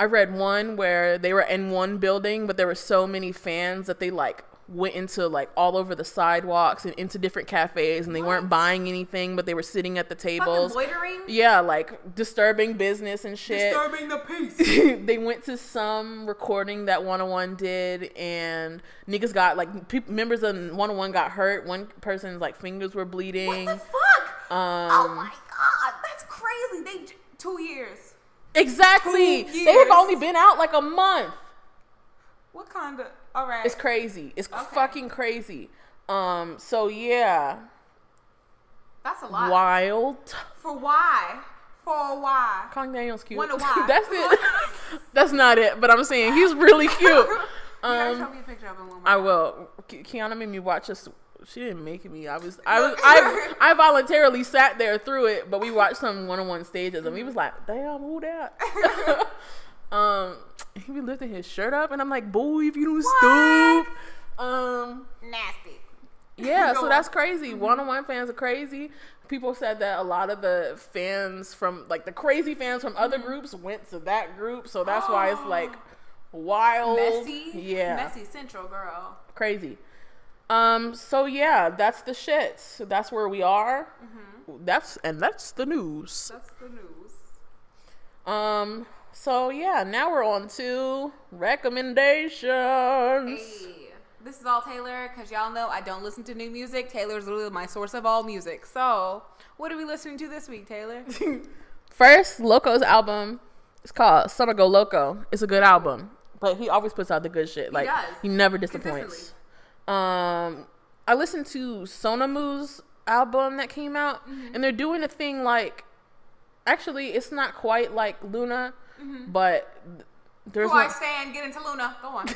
I read one where they were in one building, but there were so many fans that they like went into like all over the sidewalks and into different cafes, and they weren't buying anything, but they were sitting at the tables. Fucking loitering? Yeah, like disturbing business and shit. Disturbing the peace. They went to some recording that 101 did, and niggas got like members of 101 got hurt. One person's like fingers were bleeding. What the fuck? Oh my God, that's crazy. 2 years. Exactly. 2 years. They have only been out like a month. What kind of? All right. It's crazy. It's fucking crazy. So yeah. That's a lot. Wild. For why? For why? Kong Daniel's cute. Wonder why. That's it. That's not it. But I'm saying he's really cute. You gotta show me a picture of him. I will. Kiana made me watch this. She didn't make me. I voluntarily sat there through it, but we watched some 101 stages, and we was like, damn, who that? He be lifting his shirt up, and I'm like, boy, if you don't stoop. Nasty. Yeah, so that's crazy. 101 fans are crazy. People said that a lot of the fans from, like, the crazy fans from other groups went to that group, so that's why it's, like, wild. Messy? Yeah. Messy Central, girl. Crazy. So yeah, that's the shit. So that's where we are. That's the news. That's the news. So yeah, now we're on to recommendations. Hey, this is all Taylor, because y'all know I don't listen to new music. Taylor's literally my source of all music. So, what are we listening to this week, Taylor? First, Loco's album. It's called Summer Go Loco. It's a good album, but he always puts out the good shit. Like he never disappoints. I listened to Sonamu's album that came out, and they're doing a thing like, actually, it's not quite like Luna, but there's I stand, get into Luna. Go on.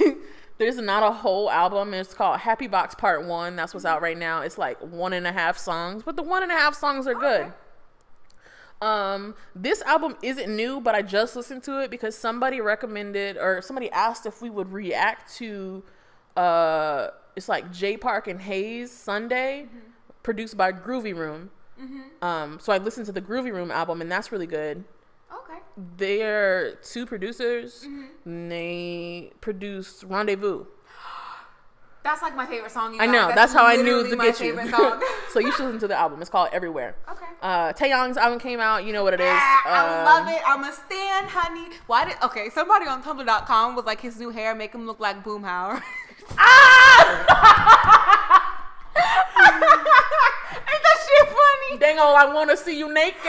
There's not a whole album. It's called Happy Box Part 1. That's what's out right now. It's like 1.5 songs, but the 1.5 songs are good. This album isn't new, but I just listened to it because somebody recommended, or somebody asked if we would react to it's like J Park and Hayes Sunday, produced by Groovy Room. So I listened to the Groovy Room album, and that's really good. Okay. They're two producers. And they produced Rendezvous. That's like my favorite song. I know. That's how I knew to get you. Song. So you should listen to the album. It's called Everywhere. Okay. Taeyong's album came out. You know what it is. I love it. I'm a stan, honey. Okay, somebody on Tumblr.com was like, his new hair make him look like Boomhauer. Ain't that shit funny? Dang, I want to see you naked.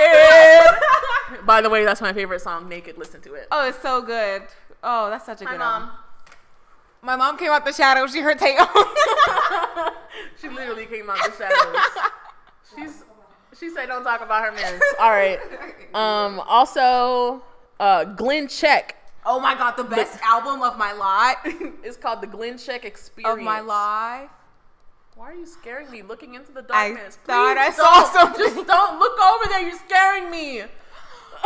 By the way, that's my favorite song, Naked. Listen to it. Oh, it's so good. Oh, that's such a good album. My mom came out the shadows. She heard Taeyong. She literally came out the shadows. She said, "Don't talk about her mans." All right. Also, Glenn Check Oh my God, the best album of my life. It's called The Glenn Check Experience. Of my life. Why are you scaring me? Looking into the I darkness. thought I saw something. Just don't look over there. You're scaring me.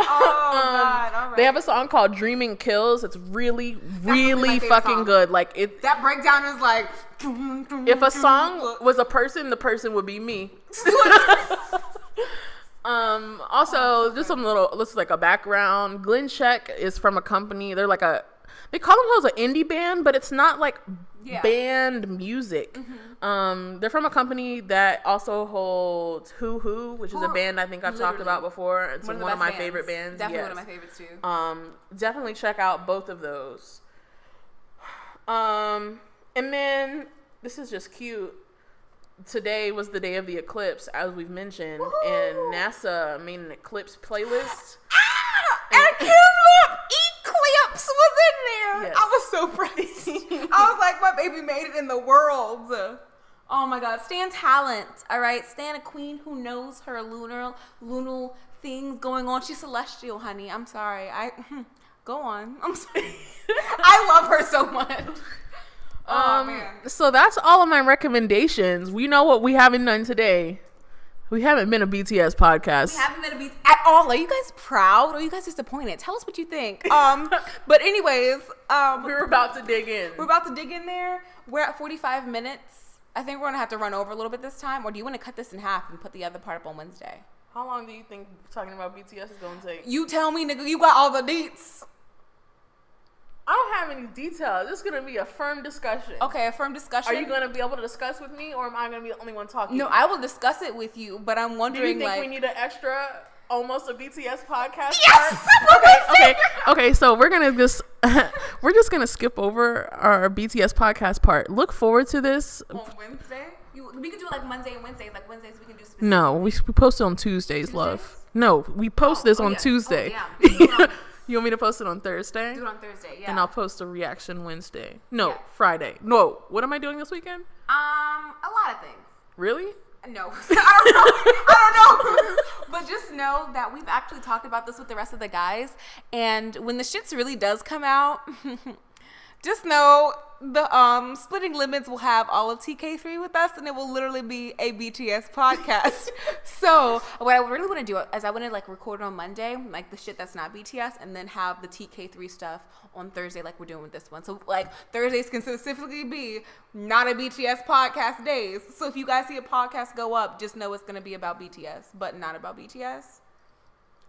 Oh God! All right. They have a song called "Dreaming Kills." It's really fucking song. Good. Like it. That breakdown is like. If a song was a person, the person would be me. Also, just some little, looks like a background. Glenn Check is from a company. They're like they call themselves an indie band, but it's not like band music. Mm-hmm. They're from a company that also holds Hojoon, which is a band I think I've talked about before. It's one of my favorite bands. Definitely one of my favorites too. Definitely check out both of those. And then this is just cute. Today was the day of the eclipse, as we've mentioned, and NASA made an eclipse playlist. Eclipse was in there. Yes. I was so proud. I was like, my baby made it in the world. Oh my God, stan talent. All right, stan a queen who knows her lunar things going on. She's celestial, honey. I'm sorry. Go on. I'm sorry. I love her so much. Oh, man. So that's all of my recommendations. We know what we haven't done today. We haven't been a BTS podcast. We haven't been a BTS at all. Are you guys proud or are you guys disappointed? Tell us what you think. But anyways, we're about to dig in. We're about to dig in there. We're at 45 minutes. I think we're gonna have to run over a little bit this time. Or do you want to cut this in half and put the other part up on Wednesday? How long do you think talking about BTS is gonna take? You tell me, nigga. You got all the deets. I don't have any details. This is going to be a firm discussion. Okay, a firm discussion. Are you going to be able to discuss with me, or am I going to be the only one talking? No, I will discuss it with you, but I'm wondering, do you think we need an extra, almost a BTS podcast? Yes! Okay, so we're going to we're just going to skip over our BTS podcast part. Look forward to this. On Wednesday? We could do it like Monday and Wednesdays. Like Wednesdays we can do specific. No, we post it on Tuesdays, love. No, we post this on Tuesday. Oh, yeah. You want me to post it on Thursday? Do it on Thursday, yeah. And I'll post a reaction Wednesday. No, Friday. No, what am I doing this weekend? A lot of things. Really? No. I don't know. But just know that we've actually talked about this with the rest of the guys. And when the shits really does come out, just know the Splitting Limits will have all of TK3 with us, and it will literally be a BTS podcast. So what I really want to do is I want to like record on Monday, like the shit that's not BTS, and then have the TK3 stuff on Thursday, like we're doing with this one. So like Thursdays can specifically be not a BTS podcast days. So if you guys see a podcast go up, just know it's going to be about BTS, but not about BTS.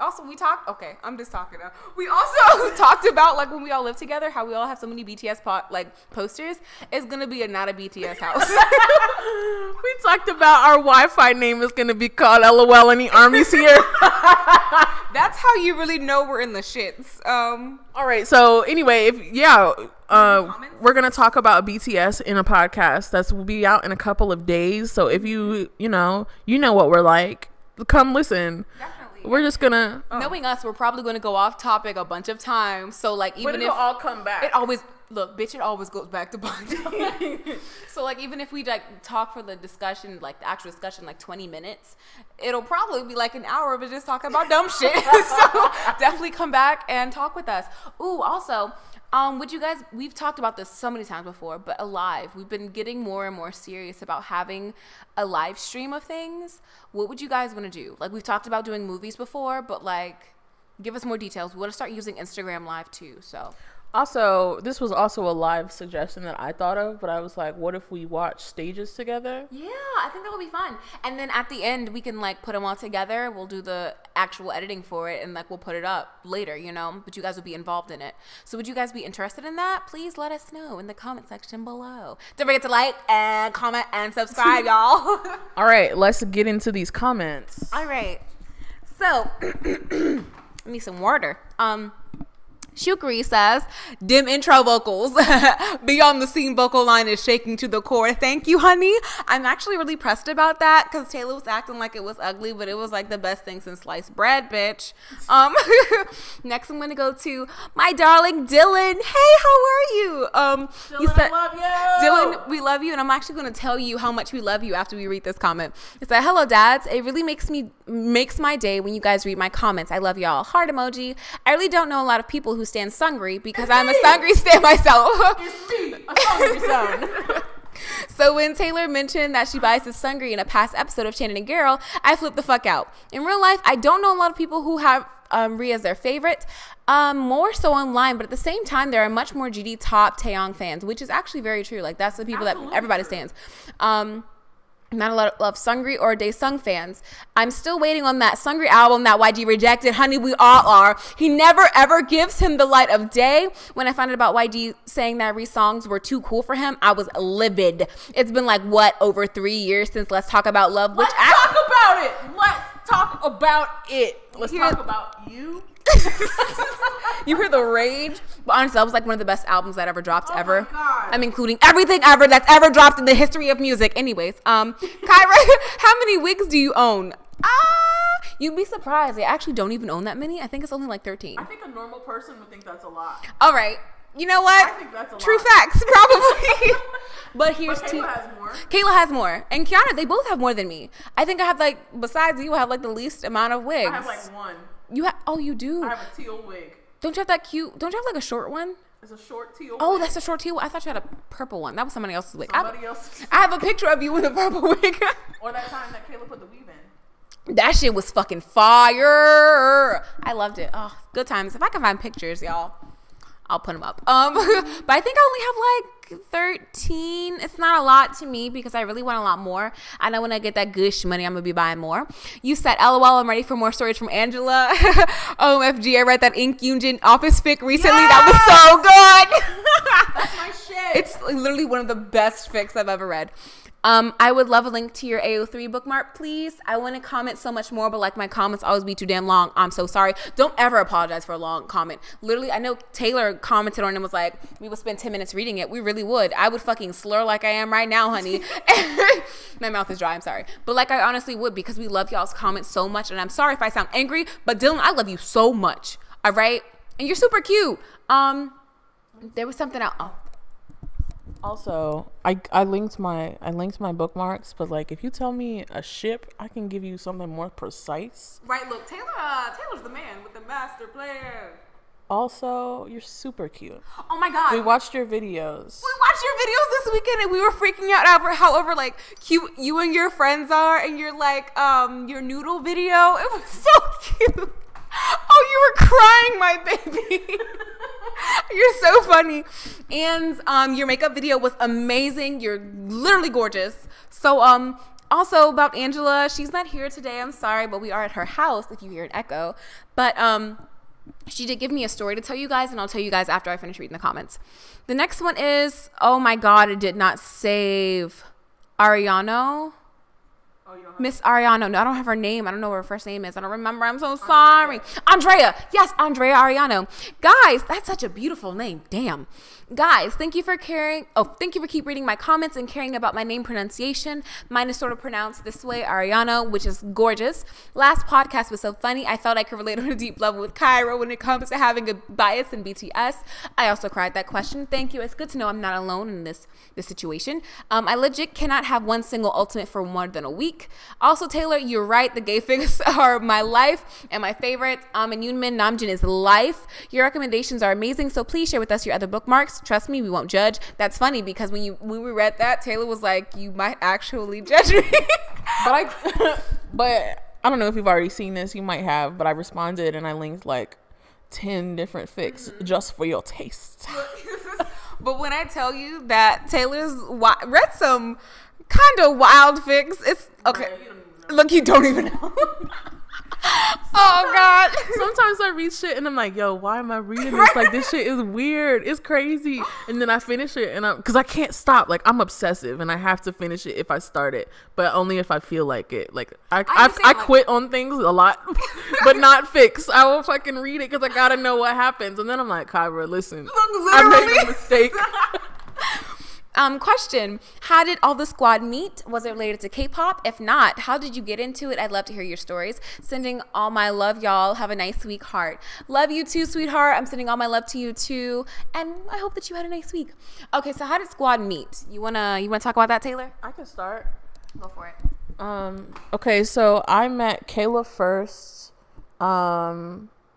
Also, I'm just talking now. We also talked about, like, when we all live together, how we all have so many BTS posters. It's going to be not a BTS house. We talked about our Wi-Fi name is going to be called LOL and the Army's here. That's how you really know we're in the shits. All right. So, anyway, we're going to talk about BTS in a podcast that will be out in a couple of days. So, if you know what we're like, come listen. Definitely. We're just gonna knowing us, we're probably gonna go off topic a bunch of times. So like even but it'll all come back. It always it always goes back to bond. So like even if we like talk for the discussion, like the actual discussion, like 20 minutes, it'll probably be like an hour of it just talking about dumb shit. So definitely come back and talk with us. Ooh, also, would you guys, we've talked about this so many times before, but we've been getting more and more serious about having a live stream of things. What would you guys want to do? Like we've talked about doing movies before, but like give us more details. We want to start using Instagram Live too, so. Also, this was also a live suggestion that I thought of, but I was like, what if we watch stages together? Yeah, I think that would be fun. And then at the end, we can like put them all together. We'll do the actual editing for it and like we'll put it up later, but you guys will be involved in it. So would you guys be interested in that? Please let us know in the comment section below. Don't forget to like and comment and subscribe, y'all. All right, let's get into these comments. All right. So, I need some water. Shukri says, dim intro vocals. Beyond the scene vocal line is shaking to the core. Thank you, honey. I'm actually really pressed about that because Taylor was acting like it was ugly, but it was like the best thing since sliced bread, bitch. Next, I'm going to go to my darling Dylan. Hey, how are you? Dylan, I love you. Dylan, we love you, and I'm actually going to tell you how much we love you after we read this comment. It said, hello, dads. It really makes my day when you guys read my comments. I love y'all. Heart emoji. I really don't know a lot of people who who stand Sungri because I'm a Sungri stan myself. It's me, a Sungri son. So when Taylor mentioned that she biases Sungri in a past episode of Channon&Garol, I flipped the fuck out. In real life, I don't know a lot of people who have Rhea as their favorite, more so online, but at the same time, there are much more GD top Taeyong fans, which is actually very true. Like, that's the people that everybody stands. Not a lot of Sungri or Daesung fans. I'm still waiting on that Sungri album that YG rejected. Honey, we all are. He never ever gives him the light of day. When I found out about YG saying that Rhee's songs were too cool for him, I was livid. It's been like, what, over 3 years since Let's Talk About Love? Let's talk about it. Let's talk about it. Let's talk about you. You hear the rage? But honestly, that was like one of the best albums that ever dropped ever. My God. I'm including everything ever that's ever dropped in the history of music. Anyways, Kyra, how many wigs do you own? You'd be surprised. I actually don't even own that many. I think it's only like 13. I think a normal person would think that's a lot. All right. You know what? I think that's a True lot. facts, probably. But here's Kayla has more. Kayla has more. And Kiana, they both have more than me. I think I have like, besides you, I have like the least amount of wigs. I have like one. You have, oh, you do. I have a teal wig. Don't you have that cute, don't you have like a short one? It's a short teal Oh, wig. that's a short teal. I thought you had a purple one. That was somebody else's wig. Somebody else's. I have a picture of you with a purple wig. Or that time that Kayla put the weave in. That shit was fucking fire. I loved it. Oh, good times. If I can find pictures, y'all, I'll put them up. But I think I only have like 13. It's not a lot to me because I really want a lot more. I know when I get that gush money, I'm gonna be buying more. You said, LOL, I'm ready for more stories from Angela. OMFG, I read that Ink Yunjin office fic recently. Yes! That was so good. That's my shit. It's literally one of the best fics I've ever read. I would love a link to your AO3 bookmark, please. I want to comment so much more, but like my comments always be too damn long. I'm so sorry. Don't ever apologize for a long comment. Literally, I know Taylor commented on it and was like, we would spend 10 minutes reading it. We really would. I would fucking slur like I am right now, honey. My mouth is dry. I'm sorry. But like I honestly would because we love y'all's comments so much. And I'm sorry if I sound angry, but Dylan, I love you so much. All right? And you're super cute. There was something else. Oh. Also, I linked my bookmarks, but like if you tell me a ship, I can give you something more precise. Right, look, Taylor's the man with the master plan. Also, you're super cute. Oh my God. We watched your videos. We watched your videos this weekend and we were freaking out over however like cute you and your friends are and your like your noodle video. It was so cute. Oh, you were crying, my baby. You're so funny. And your makeup video was amazing. You're literally gorgeous. So also about Angela, she's not here today. I'm sorry, but we are at her house if you hear an echo. But she did give me a story to tell you guys, and I'll tell you guys after I finish reading the comments. The next one is, oh my God, it did not save Ariano. Miss Ariano. No, I don't have her name. I don't know what her first name is. I don't remember. I'm so sorry. Andrea. Yes, Andrea Ariano. Guys, that's such a beautiful name. Damn. Guys, thank you for keep reading my comments and caring about my name pronunciation. Mine is sort of pronounced this way, Ariano, which is gorgeous. Last podcast was so funny. I felt I could relate on a deep level with Kyra when it comes to having a bias in BTS. I also cried that question. Thank you. It's good to know I'm not alone in this situation. I legit cannot have one single ultimate for more than a week. Also, Taylor, you're right. The gay figs are my life and my favorite. And Yoonmin Namjoon is life. Your recommendations are amazing. So please share with us your other bookmarks. Trust me, we won't judge. That's funny because when we read that, Taylor was like, you might actually judge me. But I don't know if you've already seen this. You might have, but I responded and I linked like 10 different fics just for your taste. But when I tell you that Taylor's read some kind of wild fics, it's okay. Look, you don't even know. Oh God. Sometimes I read shit and I'm like, yo, why am I reading this? Like, this shit is weird. It's crazy. And then I finish it and because I can't stop. Like, I'm obsessive and I have to finish it if I start it, but only if I feel like it. Like, I quit on things a lot, but not fix. I will fucking read it because I gotta know what happens. And then I'm like, Kyra, listen, I made a mistake. Question, how did all the squad meet? Was it related to K-pop? If not, how did you get into it? I'd love to hear your stories. Sending all my love, y'all. Have a nice week, heart. Love you too, sweetheart. I'm sending all my love to you too. And I hope that you had a nice week. Okay, so how did squad meet? You wanna talk about that, Taylor? I can start. Go for it. Okay, so I met Kayla first.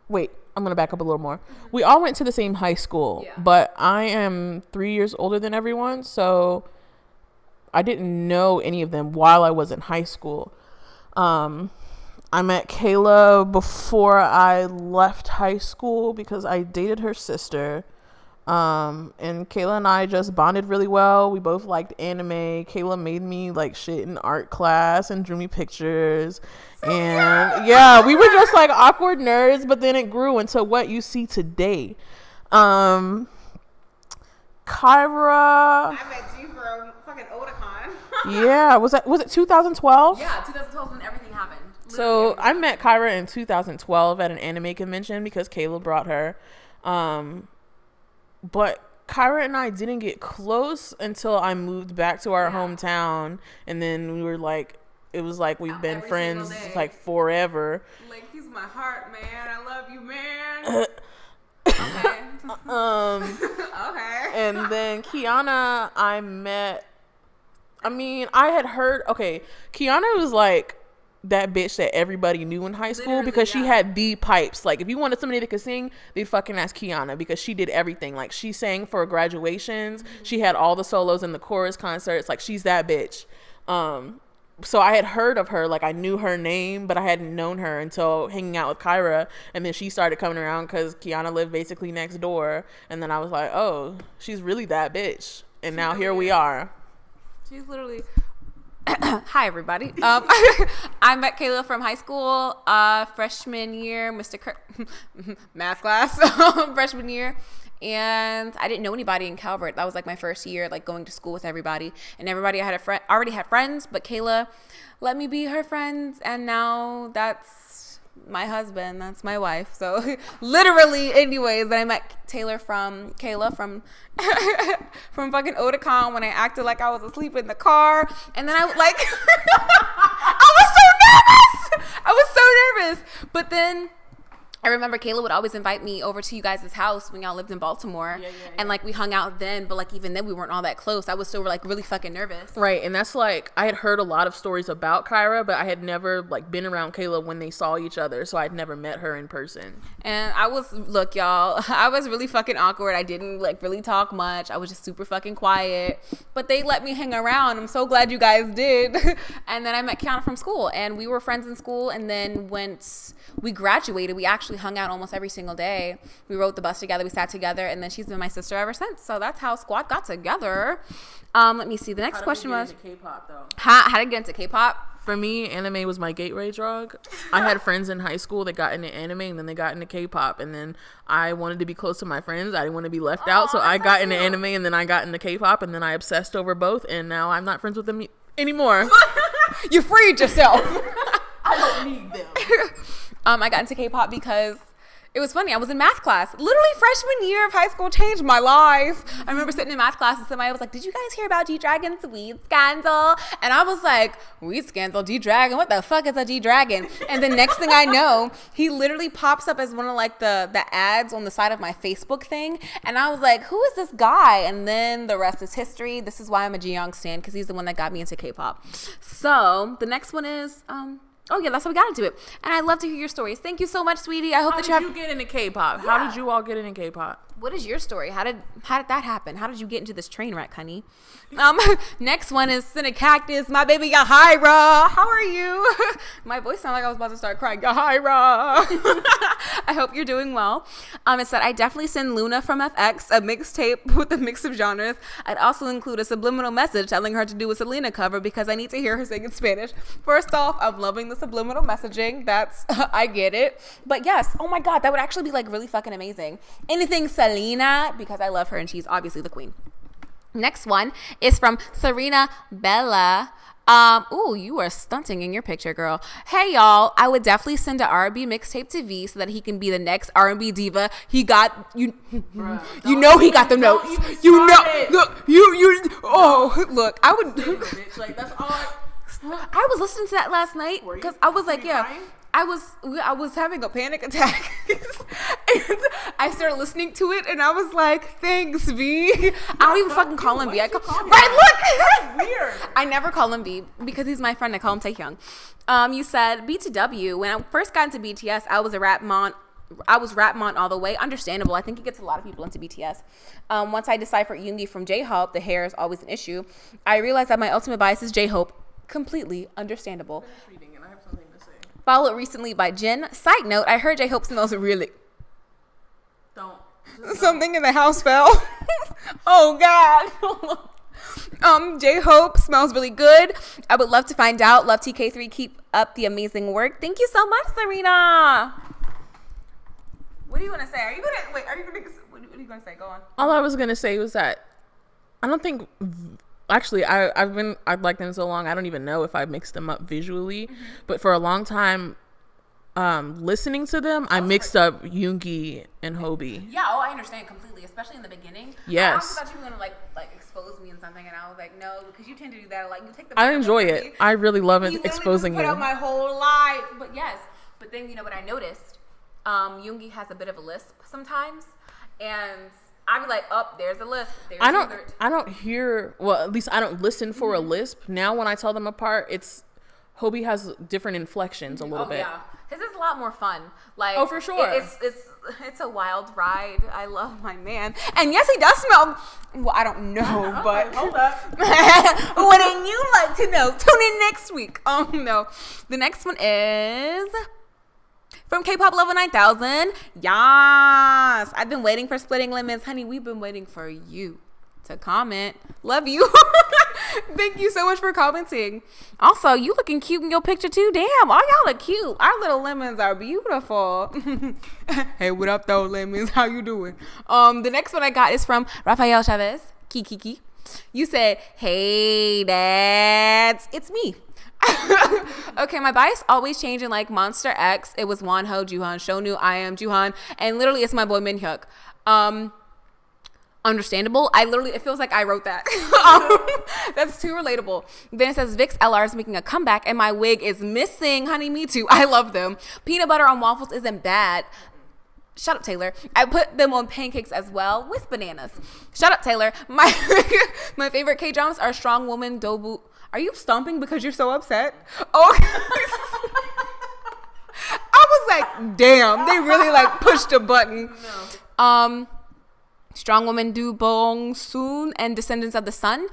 Wait, I'm gonna back up a little more. We all went to the same high school, but I am 3 years older than everyone, so I didn't know any of them while I was in high school. I met Kayla before I left high school because I dated her sister. And Kayla and I just bonded really well. We both liked anime. Kayla made me like shit in art class and drew me pictures. And yeah, we were just like awkward nerds, but then it grew into what you see today. Kyra. I met you from fucking Otakon. Yeah, was it 2012? Yeah, 2012 when everything happened. So I met Kyra in 2012 at an anime convention because Kayla brought her. But Kyra and I didn't get close until I moved back to our hometown, and then we were like, it was like we've been friends like forever. Like, he's my heart, man. I love you, man. Okay. And then Kiana, I met. I mean, I had heard. Okay, Kiana was like that bitch that everybody knew in high school. Literally, because she had the pipes. Like, if you wanted somebody that could sing, they'd fucking ask Kiana because she did everything. Like, she sang for graduations. She had all the solos in the chorus concerts. Like, she's that bitch. So I had heard of her. Like, I knew her name, but I hadn't known her until hanging out with Kyra. And then she started coming around because Kiana lived basically next door. And then I was like, oh, she's really that bitch. And now here we are. She's literally... Hi, everybody. I met Kayla from high school, freshman year, math class, freshman year. And I didn't know anybody in Calvert. That was like my first year, like going to school with everybody. And everybody I had already had friends, but Kayla let me be her friends. And now that's my husband. That's my wife. So literally, anyways, then I met Kayla from from fucking Otakon when I acted like I was asleep in the car. And then I like, I was so nervous. But then I remember Kayla would always invite me over to you guys' house when y'all lived in Baltimore. And like we hung out then, but like even then we weren't all that close. I was still like really fucking nervous. Right. And that's like, I had heard a lot of stories about Kyra, but I had never like been around Kayla when they saw each other. So I'd never met her in person. And look, y'all, I was really fucking awkward. I didn't like really talk much. I was just super fucking quiet, but they let me hang around. I'm so glad you guys did. And then I met Kiana from school and we were friends in school. And then once we graduated, we actually hung out almost every single day. We rode the bus together, we sat together, and then she's been my sister ever since. So that's how Squad got together. Let me see. The next question was K-pop, though? How did I get into K-pop? For me, anime was my gateway drug. I had friends in high school that got into anime and then they got into K-pop, and then I wanted to be close to my friends. I didn't want to be left out, so I got into anime and then I got into K-pop, and then I obsessed over both, and now I'm not friends with them anymore. You freed yourself. I don't need them. I got into K-pop because it was funny. I was in math class. Literally freshman year of high school changed my life. I remember sitting in math class and somebody was like, did you guys hear about G-Dragon's weed scandal? And I was like, weed scandal, G-Dragon? What the fuck is a G-Dragon? And the next thing I know, he literally pops up as one of like the ads on the side of my Facebook thing. And I was like, who is this guy? And then the rest is history. This is why I'm a Jiyoung stan, because he's the one that got me into K-pop. So the next one is... oh yeah, that's how we got into it. And I'd love to hear your stories. Thank you so much, sweetie. I hope that you have... How did you get into K-pop? Yeah. How did you all get into K-pop? What is your story? How did that happen? How did you get into this train wreck, honey? Next one is Cinecactus, my baby Kyra. How are you? My voice sounded like I was about to start crying. Kyra. I hope you're doing well. It said, I definitely send Luna from FX a mixtape with a mix of genres. I'd also include a subliminal message telling her to do a Selena cover because I need to hear her sing in Spanish. First off, I'm loving the subliminal messaging. That's, I get it. But yes, oh my God, that would actually be like really fucking amazing. Anything Selena, because I love her and she's obviously the queen. Next one is from Serena Bella. Ooh, you are stunting in your picture, girl. Hey, y'all. I would definitely send an R&B mixtape to V so that he can be the next R&B diva. He got you. Bruh, you know he got the notes. You know. Look, you. Oh, look. I would. Like, that's all. I was listening to that last night because I was like, yeah. Crying? I was having a panic attack and I started listening to it and I was like, thanks, V. I don't even fucking call him V. I call right, look. Weird. I never call him V because he's my friend. I call him Taehyung. You said B2W. When I first got into BTS, I was a rap I was Rapmon all the way. Understandable. I think it gets a lot of people into BTS. Once I deciphered Yoongi from J-Hope, the hair is always an issue. I realized that my ultimate bias is J-Hope. Completely understandable. Reading and I have something to say. Followed recently by Jin. Side note, I heard J-Hope smells really... Don't. Something in the house fell. Oh, God. J-Hope smells really good. I would love to find out. Love TK3. Keep up the amazing work. Thank you so much, Serena. What do you want to say? What are you going to say? Go on. All I was going to say was that I don't think... Actually, I've liked them so long, I don't even know if I mixed them up visually. Mm-hmm. But for a long time, listening to them, I mixed up Yoongi and Hobie. Yeah, I understand completely, especially in the beginning. Yes. I also thought you were gonna like expose me in something, and I was like, no, because you tend to do that. Like, you take the. I enjoy it. I really love it, exposing put you. Out my whole life, but yes. But then you know what I noticed? Yoongi has a bit of a lisp sometimes, and I'd be like, oh, there's a lisp. I don't hear. Well, at least I don't listen for a lisp. Now, when I tell them apart, it's Hobie has different inflections a little bit. Yeah. His is a lot more fun. Like, oh, for sure. It's a wild ride. I love my man. And yes, he does smell. Well, I don't know, but hold up. Wouldn't you like to know? Tune in next week. Oh no. The next one is from K-Pop Level 9000. Yes. I've been waiting for Splitting Lemons. Honey, we've been waiting for you to comment. Love you. Thank you so much for commenting. Also, you looking cute in your picture too. Damn, all y'all are cute. Our little lemons are beautiful. Hey, what up though, lemons? How you doing? The next one I got is from Rafael Chavez. Kiki. You said, hey dads, it's me. Okay, my bias always changing like Monster X. It was Wonho, Juhan, Shonu, I am Juhan, and literally it's my boy Minhyuk. Understandable. It feels like I wrote that. That's too relatable. Then it says Vic's LR is making a comeback and my wig is missing. Honey, me too. I love them. Peanut butter on waffles isn't bad. Shut up, Taylor. I put them on pancakes as well with bananas. Shut up, Taylor. My favorite K-dramas are Strong Woman, Dobu. Are you stomping because you're so upset? Oh. I was like, damn, they really like pushed a button. No. Strong Woman Do Bong Soon and Descendants of the Sun.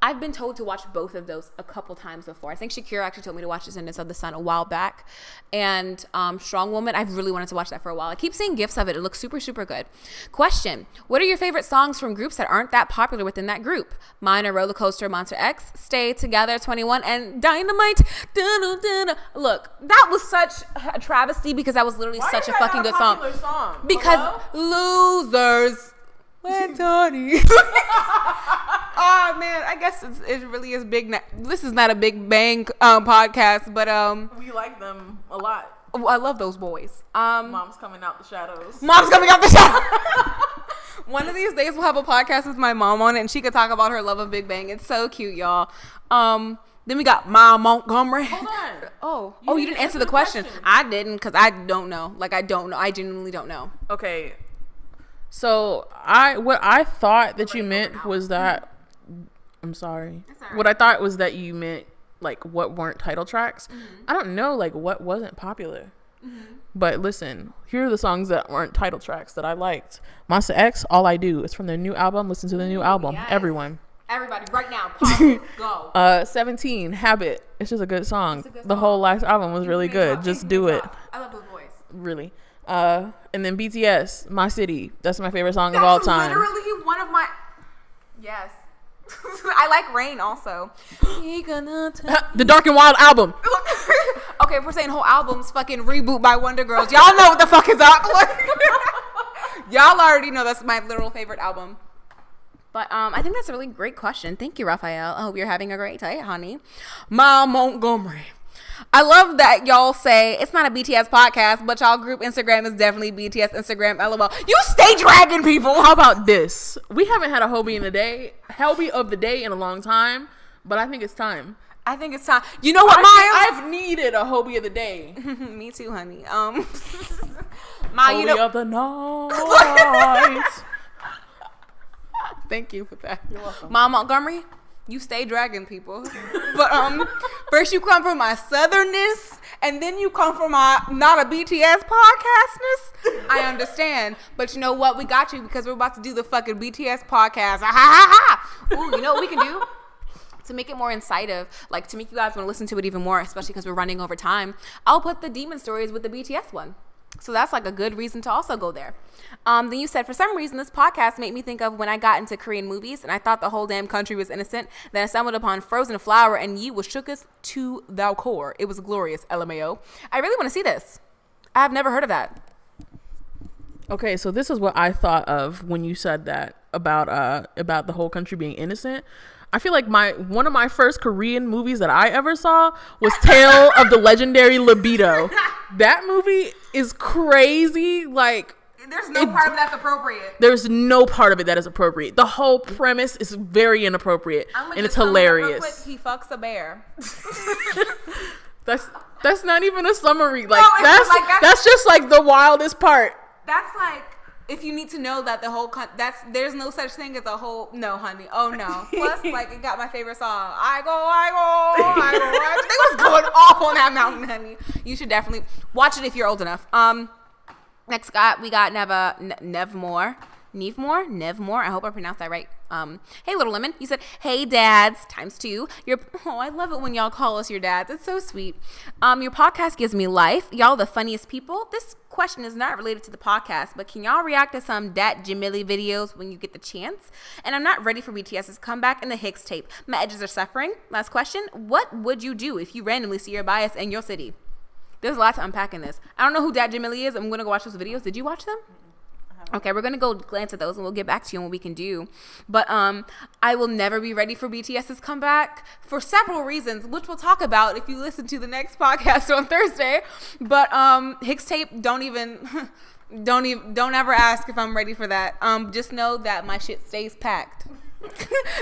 I've been told to watch both of those a couple times before. I think Shakira actually told me to watch Descendants of the Sun a while back. And Strong Woman, I've really wanted to watch that for a while. I keep seeing gifs of it. It looks super, super good. Question. What are your favorite songs from groups that aren't that popular within that group? Mine are Roller Coaster, Monster X, Stay Together, 21, and Dynamite. Look, that was such a travesty because that was literally such a fucking good song. Because losers. Tony. Oh man, I guess it really is big. This is not a Big Bang podcast, but we like them a lot. I love those boys. Mom's coming out the shadows. One of these days we'll have a podcast with my mom on it, and she could talk about her love of Big Bang. It's so cute, y'all. Then we got Ma Montgomery. Hold on. Oh, you didn't answer the question. I didn't because I don't know. I don't know. I genuinely don't know. Okay. So what I thought that you meant was that I'm sorry. Right. What I thought was that you meant like what weren't title tracks. Mm-hmm. I don't know like what wasn't popular. Mm-hmm. But listen, here are the songs that weren't title tracks that I liked. Monster X, All I Do. It's from their new album. Listen to the new album. Yes. Everybody right now. Pause. Go. 17, Habit. It's just a good song. The whole last album was really good. Just do it. I love those boys. Really. And then BTS, My City. That's my favorite song of all time. That's literally one of my... Yes. I like Rain also. The Dark and Wild album. Okay, if we're saying whole albums, fucking Reboot by Wonder Girls. Y'all know what the fuck is up. Y'all already know that's my literal favorite album. But I think that's a really great question. Thank you, Raphael. I hope you're having a great day, honey. Ma Montgomery. I love that y'all say it's not a BTS podcast, but y'all group Instagram is definitely BTS Instagram. LOL. You stay dragging people. How about this? We haven't had a Hobie of the day in a long time, but I think it's time. You know what, Maya? I've needed a Hobie of the day. Me too, honey. Hobie of the night. Thank you for that. You're welcome. Ma Montgomery. You stay dragging people. But first you come from my southernness and then you come from not a BTS podcastness. I understand, but you know what? We got you because we're about to do the fucking BTS podcast. Ha ha ha! Ooh, you know what we can do? To make it more incisive, like to make you guys want to listen to it even more, especially because we're running over time, I'll put the demon stories with the BTS one. So that's like a good reason to also go there. Then you said, for some reason, this podcast made me think of when I got into Korean movies and I thought the whole damn country was innocent. Then I stumbled upon Frozen Flower and ye was shooketh to thou core. It was glorious, LMAO. I really want to see this. I have never heard of that. Okay, so this is what I thought of when you said that about the whole country being innocent. I feel like one of my first Korean movies that I ever saw was Tale of the Legendary Libido. That movie is crazy. Like, there's no part of it that's appropriate. There's no part of it that is appropriate. The whole premise is very inappropriate, and it's hilarious. He fucks a bear. That's not even a summary. Like, no, that's just like the wildest part. That's like, if you need to know that the whole there's no such thing as a whole, no honey, oh no. Plus, like, it got my favorite song, I go. They was going off on that mountain, honey. You should definitely watch it if you're old enough. Next we got Nevmore. I hope I pronounced that right. Hey, Little Lemon. You said, hey, dads, ×2. I love it when y'all call us your dads. It's so sweet. Your podcast gives me life. Y'all the funniest people. This question is not related to the podcast, but can y'all react to some Dat Jamili videos when you get the chance? And I'm not ready for BTS's comeback in the Hicks tape. My edges are suffering. Last question. What would you do if you randomly see your bias in your city? There's a lot to unpack in this. I don't know who Dat Jamili is. I'm going to go watch those videos. Did you watch them? Okay, we're going to go glance at those and we'll get back to you on what we can do. But I will never be ready for BTS's comeback for several reasons, which we'll talk about if you listen to the next podcast on Thursday. But Hicks tape, don't ever ask if I'm ready for that. Just know that my shit stays packed.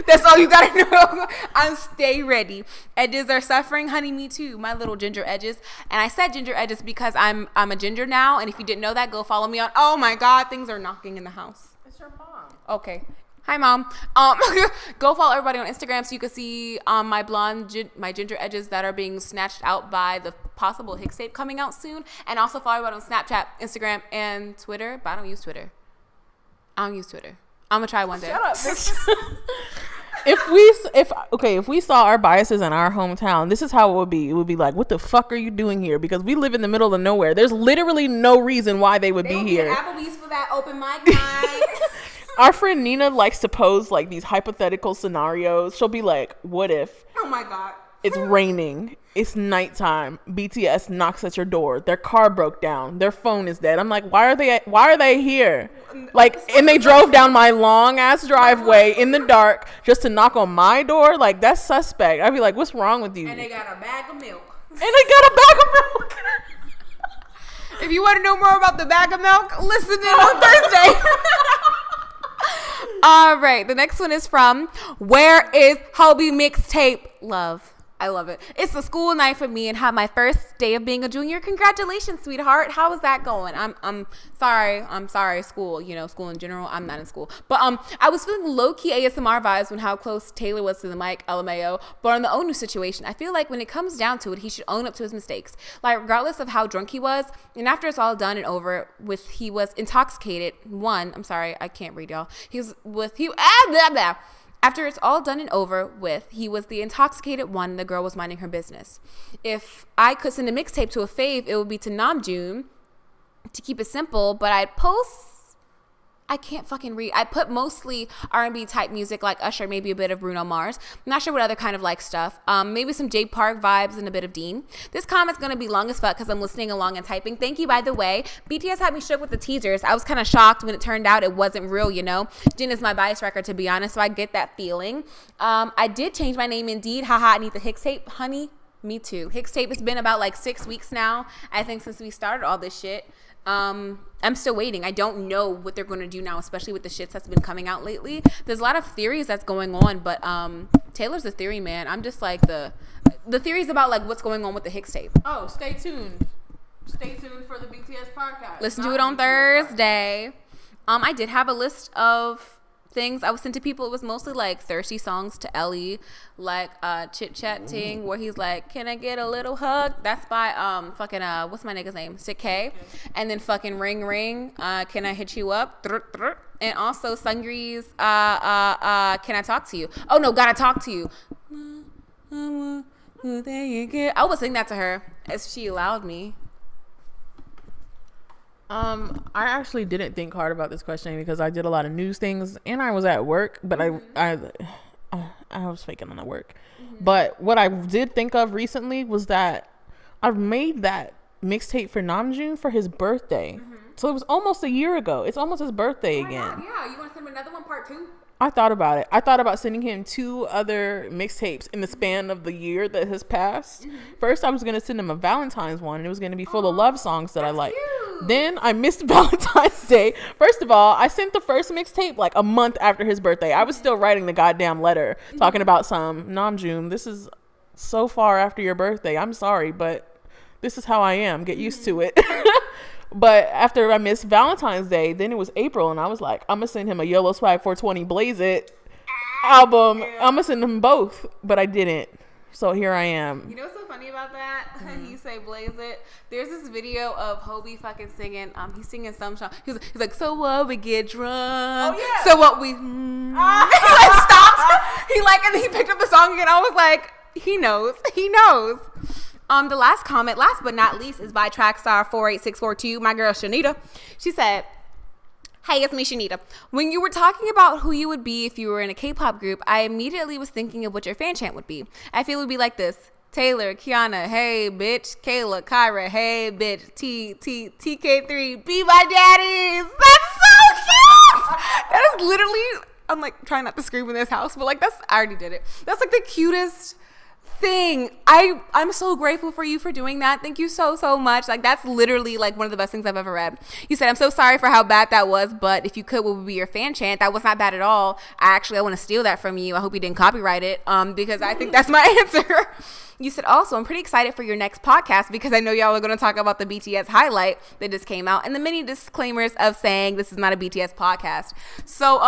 That's all you gotta know. I'm stay ready. Edges are suffering, honey. Me too. My little ginger edges. And I said ginger edges because I'm a ginger now. And if you didn't know that, go follow me on. Oh my God, things are knocking in the house. It's your mom. Okay. Hi, Mom. Go follow everybody on Instagram so you can see my ginger edges that are being snatched out by the possible Hicks tape coming out soon. And also follow everybody on Snapchat, Instagram, and Twitter. But I don't use Twitter. I'm gonna try one day. Shut up, bitch. If we saw our biases in our hometown, this is how it would be. It would be like, what the fuck are you doing here? Because we live in the middle of nowhere. There's literally no reason why they would be here. Applebee's for that open mic night. Our friend Nina likes to pose like these hypothetical scenarios. She'll be like, what if? Oh my God. It's raining. It's nighttime. BTS knocks at your door. Their car broke down. Their phone is dead. I'm like, why are they here? Like, and they drove down my long ass driveway in the dark just to knock on my door. Like, that's suspect. I'd be like, what's wrong with you? And they got a bag of milk. If you want to know more about the bag of milk, listen in on Thursday. All right. The next one is from Where is Hobie Mixtape? Love. I love it. It's a school night for me and have my first day of being a junior. Congratulations, sweetheart. How is that going? I'm sorry, school, school in general. I'm not in school. But I was feeling low-key ASMR vibes when how close Taylor was to the mic, LMAO. But on the Onew situation, I feel like when it comes down to it, he should own up to his mistakes. Like, regardless of how drunk he was, and after it's all done and over with, he was intoxicated. I'm sorry, I can't read, y'all. After it's all done and over with, he was the intoxicated one and the girl was minding her business. If I could send a mixtape to a fave, it would be to Namjoon, to keep it simple, but I can't fucking read. I put mostly R&B type music like Usher, maybe a bit of Bruno Mars. I'm not sure what other kind of like stuff. Maybe some Jay Park vibes and a bit of Dean. This comment's going to be long as fuck because I'm listening along and typing. Thank you, by the way. BTS had me shook with the teasers. I was kind of shocked when it turned out it wasn't real, Jin is my bias record, to be honest, so I get that feeling. I did change my name indeed. Haha, I need the Hicks tape. Honey, me too. Hicks tape has been about like 6 weeks now, I think, since we started all this shit. I'm still waiting. I don't know what they're going to do now, especially with the shits that's been coming out lately. There's a lot of theories that's going on, but Taylor's a theory man. I'm just like the theories about like what's going on with the Hicks tape. Oh, stay tuned. Stay tuned for the BTS podcast. Listen to it on Thursday. I did have a list of things I was sent to people. It was mostly like thirsty songs to Ellie, like Chit Chat Ting, where he's like, "Can I get a little hug?" That's by fucking what's my nigga's name? Sick K. And then fucking Ring Ring, Can I Hit You Up? And also Sungri's Can I Talk to You? Oh no, Gotta Talk to You. There you go. I was sing that to her as she allowed me. I actually didn't think hard about this question because I did a lot of news things and I was at work, but I was faking on the work. But what I did think of recently was that I've made that mixtape for Namjoon for his birthday. So it was almost a year ago. It's almost his birthday again. God, yeah, you want to send him another one, part 2? I thought about it. I thought about sending him 2 other mixtapes in the span of the year that has passed. First, I was going to send him a Valentine's one, and it was going to be full of love songs that I like. Then I missed Valentine's Day. First of all, I sent the first mixtape like a month after his birthday. I was still writing the goddamn letter talking about some Namjoon. This is so far after your birthday. I'm sorry, but this is how I am. Get used to it. But after I missed Valentine's Day, then it was April, and I was like, I'm going to send him a YOLO Swag 420 Blaze It album. I'm going to send them both, but I didn't. So here I am. You know what's so funny about that? You say Blaze It. There's this video of Hobie fucking singing. He's singing some song. He's like, so what, we get drunk. Oh, yeah. So what, we... He like stopped. And then he picked up the song again. I was like, he knows. He knows. The last comment, last but not least, is by Trackstar48642, my girl Shanita. She said, "Hey, it's me, Shanita. When you were talking about who you would be if you were in a K-pop group, I immediately was thinking of what your fan chant would be. I feel it would be like this: Taylor, Kiana, hey bitch, Kayla, Kyra, hey bitch, TK3, be my daddies." That's so cute. That is literally, I'm like trying not to scream in this house, but like I already did it. That's like the cutest thing. I'm so grateful for you for doing that. Thank you so much. Like that's literally like one of the best things I've ever read. You said, "I'm so sorry for how bad that was, but if you could, what would be your fan chant?" That was not bad at all. I want to steal that from you. I hope you didn't copyright it because I think that's my answer. You said, "Also, I'm pretty excited for your next podcast because I know y'all are going to talk about the BTS highlight that just came out and the many disclaimers of saying this is not a BTS podcast." So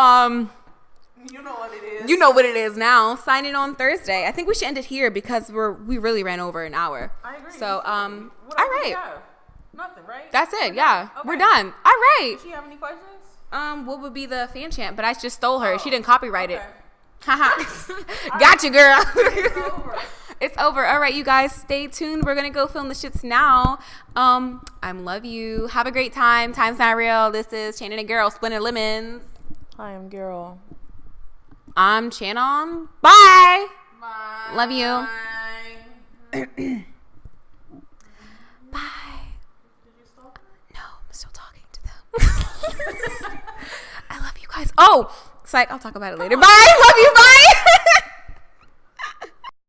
you know what it is. You know what it is now. Signing on Thursday. I think we should end it here because we really ran over an hour. I agree. So all right. Nothing, right? That's it. Yeah, okay. We're done. All right. Does she have any questions? What would be the fan chant? But I just stole her. She didn't copyright it. Haha. Gotcha, girl. It's over. It's over. All right, you guys, stay tuned. We're gonna go film the shits now. I love you. Have a great time. Time's not real. This is Channon&Garol, Splinter Lemons. Hi, I'm Garol. I'm Channon. Bye. Bye. Love you. Bye. Did you stop? No, I'm still talking to them. I love you guys. Oh, psych. I'll talk about it later. Bye. Love you. Bye.